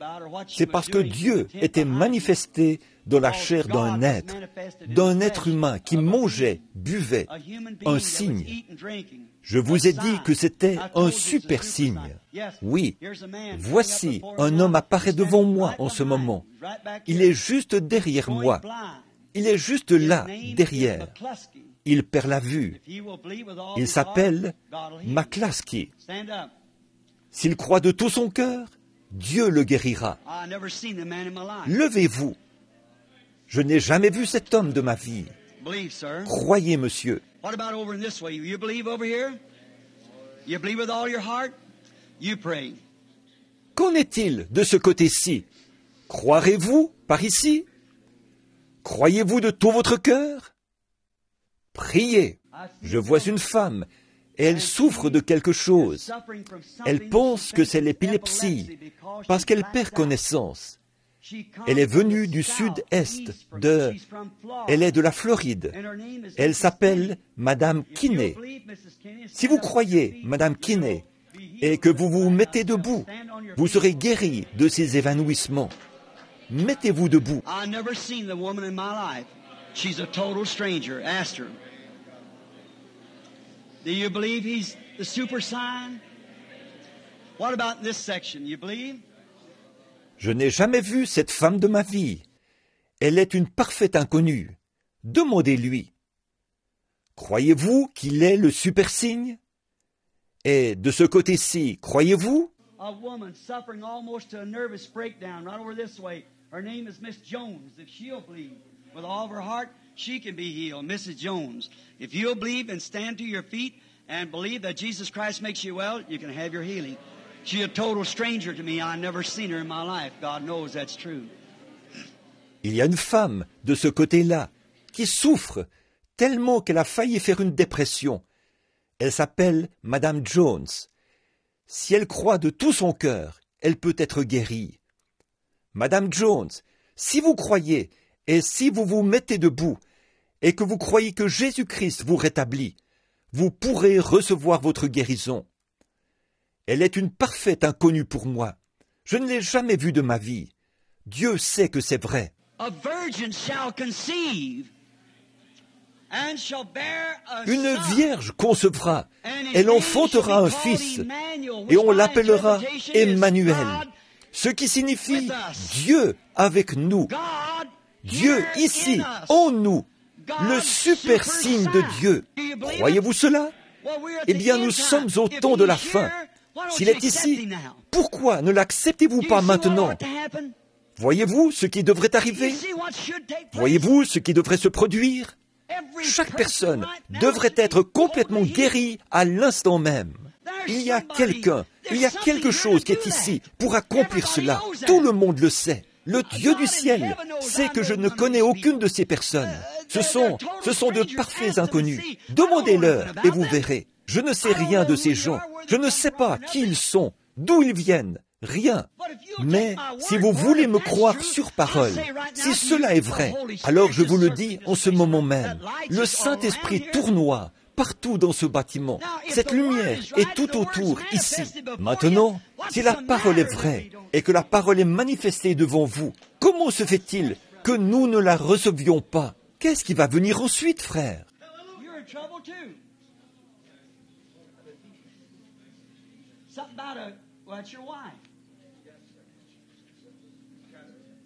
c'est parce que Dieu était manifesté dans la chair d'un être humain qui mangeait, buvait, un signe. Je vous ai dit que c'était un super signe. Oui, voici, un homme apparaît devant moi en ce moment. Il est juste derrière moi. Il est juste là, derrière. Il perd la vue. Il s'appelle McClaskey. S'il croit de tout son cœur, Dieu le guérira. Levez-vous. Je n'ai jamais vu cet homme de ma vie. Croyez, monsieur. Qu'en est-il de ce côté-ci? Croirez-vous par ici? Croyez-vous de tout votre cœur? Priez. Je vois une femme, et elle souffre de quelque chose. Elle pense que c'est l'épilepsie, parce qu'elle perd connaissance. Elle est venue du sud-est, elle est de la Floride. Elle s'appelle Madame Kinney. Si vous croyez, Madame Kinney, et que vous vous mettez debout, vous serez guéri de ces évanouissements. Mettez-vous debout. Do you believe he's the super sign? What about this section? You believe? Je n'ai jamais vu cette femme de ma vie. Elle est une parfaite inconnue. Demandez-lui. Croyez-vous qu'il est le super signe? Et de ce côté-ci, croyez-vous? A woman suffering almost to a nervous breakdown right over this way. Her name is Miss Jones. If she'll believe with all of her heart, she can be healed. Mrs. Jones, if you'll believe and stand to your feet and believe that Jesus Christ makes you well, you can have your healing. She's a total stranger to me. I've never seen her in my life. God knows that's true. Il y a une femme de ce côté-là qui souffre tellement qu'elle a failli faire une dépression. Elle s'appelle Madame Jones. Si elle croit de tout son cœur, elle peut être guérie. Madame Jones, si vous croyez et si vous vous mettez debout et que vous croyez que Jésus-Christ vous rétablit, vous pourrez recevoir votre guérison. Elle est une parfaite inconnue pour moi. Je ne l'ai jamais vue de ma vie. Dieu sait que c'est vrai. A virgin shall conceive and shall bear a Une son. vierge concevra, And his elle name enfantera shall un be called fils, Emmanuel, et which on by l'appellera interpretation is Emmanuel, God, ce qui signifie with us. Dieu avec nous, God Dieu here ici, in us. en nous, God le super signe de sign. Dieu. Do you believe it? Croyez-vous cela? Well, we're at Eh the bien, end nous time. sommes au If temps de la he's fin. here, why don't S'il you est accept ici, him now? pourquoi ne l'acceptez-vous Do you pas see what maintenant? ought to happen? Voyez-vous ce qui devrait Do you arriver? see what should take place? Voyez-vous ce qui devrait se produire? Every Chaque person personne right now devrait should be être complètement totally healed. guérie à l'instant même. Il y a quelqu'un, il y a quelque chose qui est ici pour accomplir cela. Tout le monde le sait. Le Dieu du ciel sait que je ne connais aucune de ces personnes. Ce sont de parfaits inconnus. Demandez-leur et vous verrez. Je ne sais rien de ces gens. Je ne sais pas qui ils sont, d'où ils viennent. Rien. Mais si vous voulez me croire sur parole, si cela est vrai, alors je vous le dis en ce moment même, le Saint-Esprit tournoie partout dans ce bâtiment. Cette lumière est tout autour, ici. Maintenant, si la parole est vraie et que la parole est manifestée devant vous, comment se fait-il que nous ne la recevions pas? Qu'est-ce qui va venir ensuite, frère? You're in trouble too. Something about that's your wife.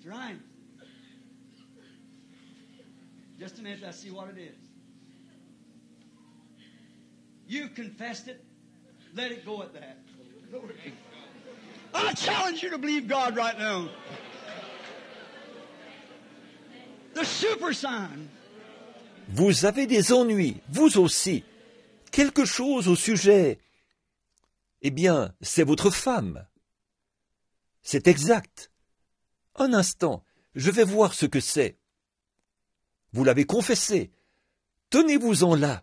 That's right. Just a minute, I see what it is. You've confessed it. Let it go at that. I challenge you to believe God right now. The super sign. Vous avez des ennuis, vous aussi. Quelque chose au sujet. Eh bien, c'est votre femme. C'est exact. Un instant, je vais voir ce que c'est. Vous l'avez confessé. Tenez-vous-en là.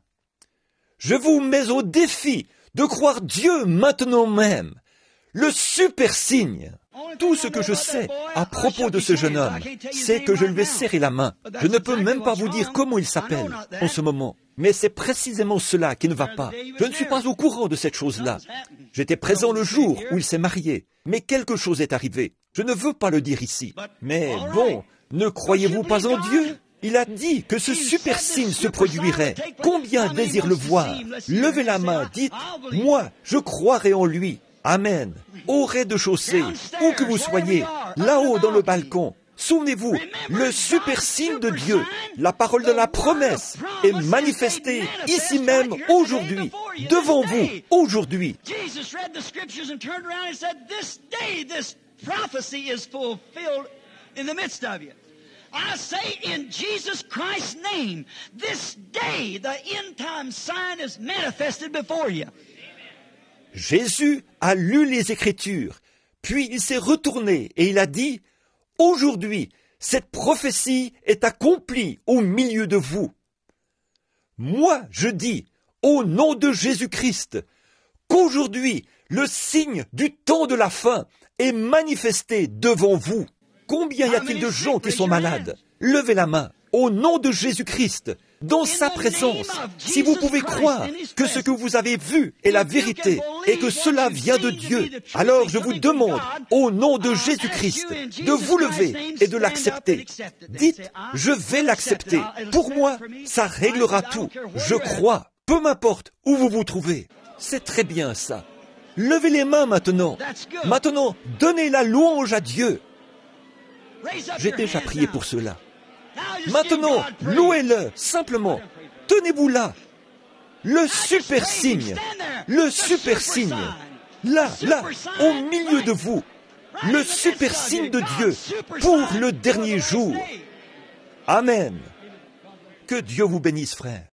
Je vous mets au défi de croire Dieu maintenant même. Le super signe. Tout ce que je sais à propos de ce jeune homme, c'est que je lui ai serré la main. Je ne peux même pas vous dire comment il s'appelle en ce moment. Mais c'est précisément cela qui ne va pas. Je ne suis pas au courant de cette chose-là. J'étais présent le jour où il s'est marié. Mais quelque chose est arrivé. Je ne veux pas le dire ici. Mais bon, ne croyez-vous pas en Dieu? Il a dit que ce super signe se produirait. Combien désirent le voir? Levez la main, dites, moi, je croirai en lui. Amen. Au rez-de-chaussée, où que vous soyez, là-haut dans le balcon. Souvenez-vous, le super signe de Dieu, la parole de la promesse, est manifestée ici même, aujourd'hui, devant vous, aujourd'hui. Jesus read the scriptures and turned around and said, "This day, this prophecy is fulfilled in the midst of you." I say in Jesus Christ's name, this day the end time sign is manifested before you. Jésus a lu les Écritures, puis il s'est retourné et il a dit, « Aujourd'hui, cette prophétie est accomplie au milieu de vous. » Moi, je dis, au nom de Jésus-Christ, qu'aujourd'hui, le signe du temps de la fin est manifesté devant vous. Combien y a-t-il de gens qui sont malades? Levez la main, au nom de Jésus-Christ, dans sa présence. Si vous pouvez croire que ce que vous avez vu est la vérité et que cela vient de Dieu, alors je vous demande, au nom de Jésus-Christ, de vous lever et de l'accepter. Dites, je vais l'accepter. Pour moi, ça réglera tout. Je crois, peu m'importe où vous vous trouvez. C'est très bien ça. Levez les mains maintenant. Maintenant, donnez la louange à Dieu. J'ai déjà prié pour cela. Maintenant, louez-le, simplement. Tenez-vous là. Le super signe. Le super signe. Là, au milieu de vous. le super signe de Dieu pour le dernier jour. Amen. Que Dieu vous bénisse, frère.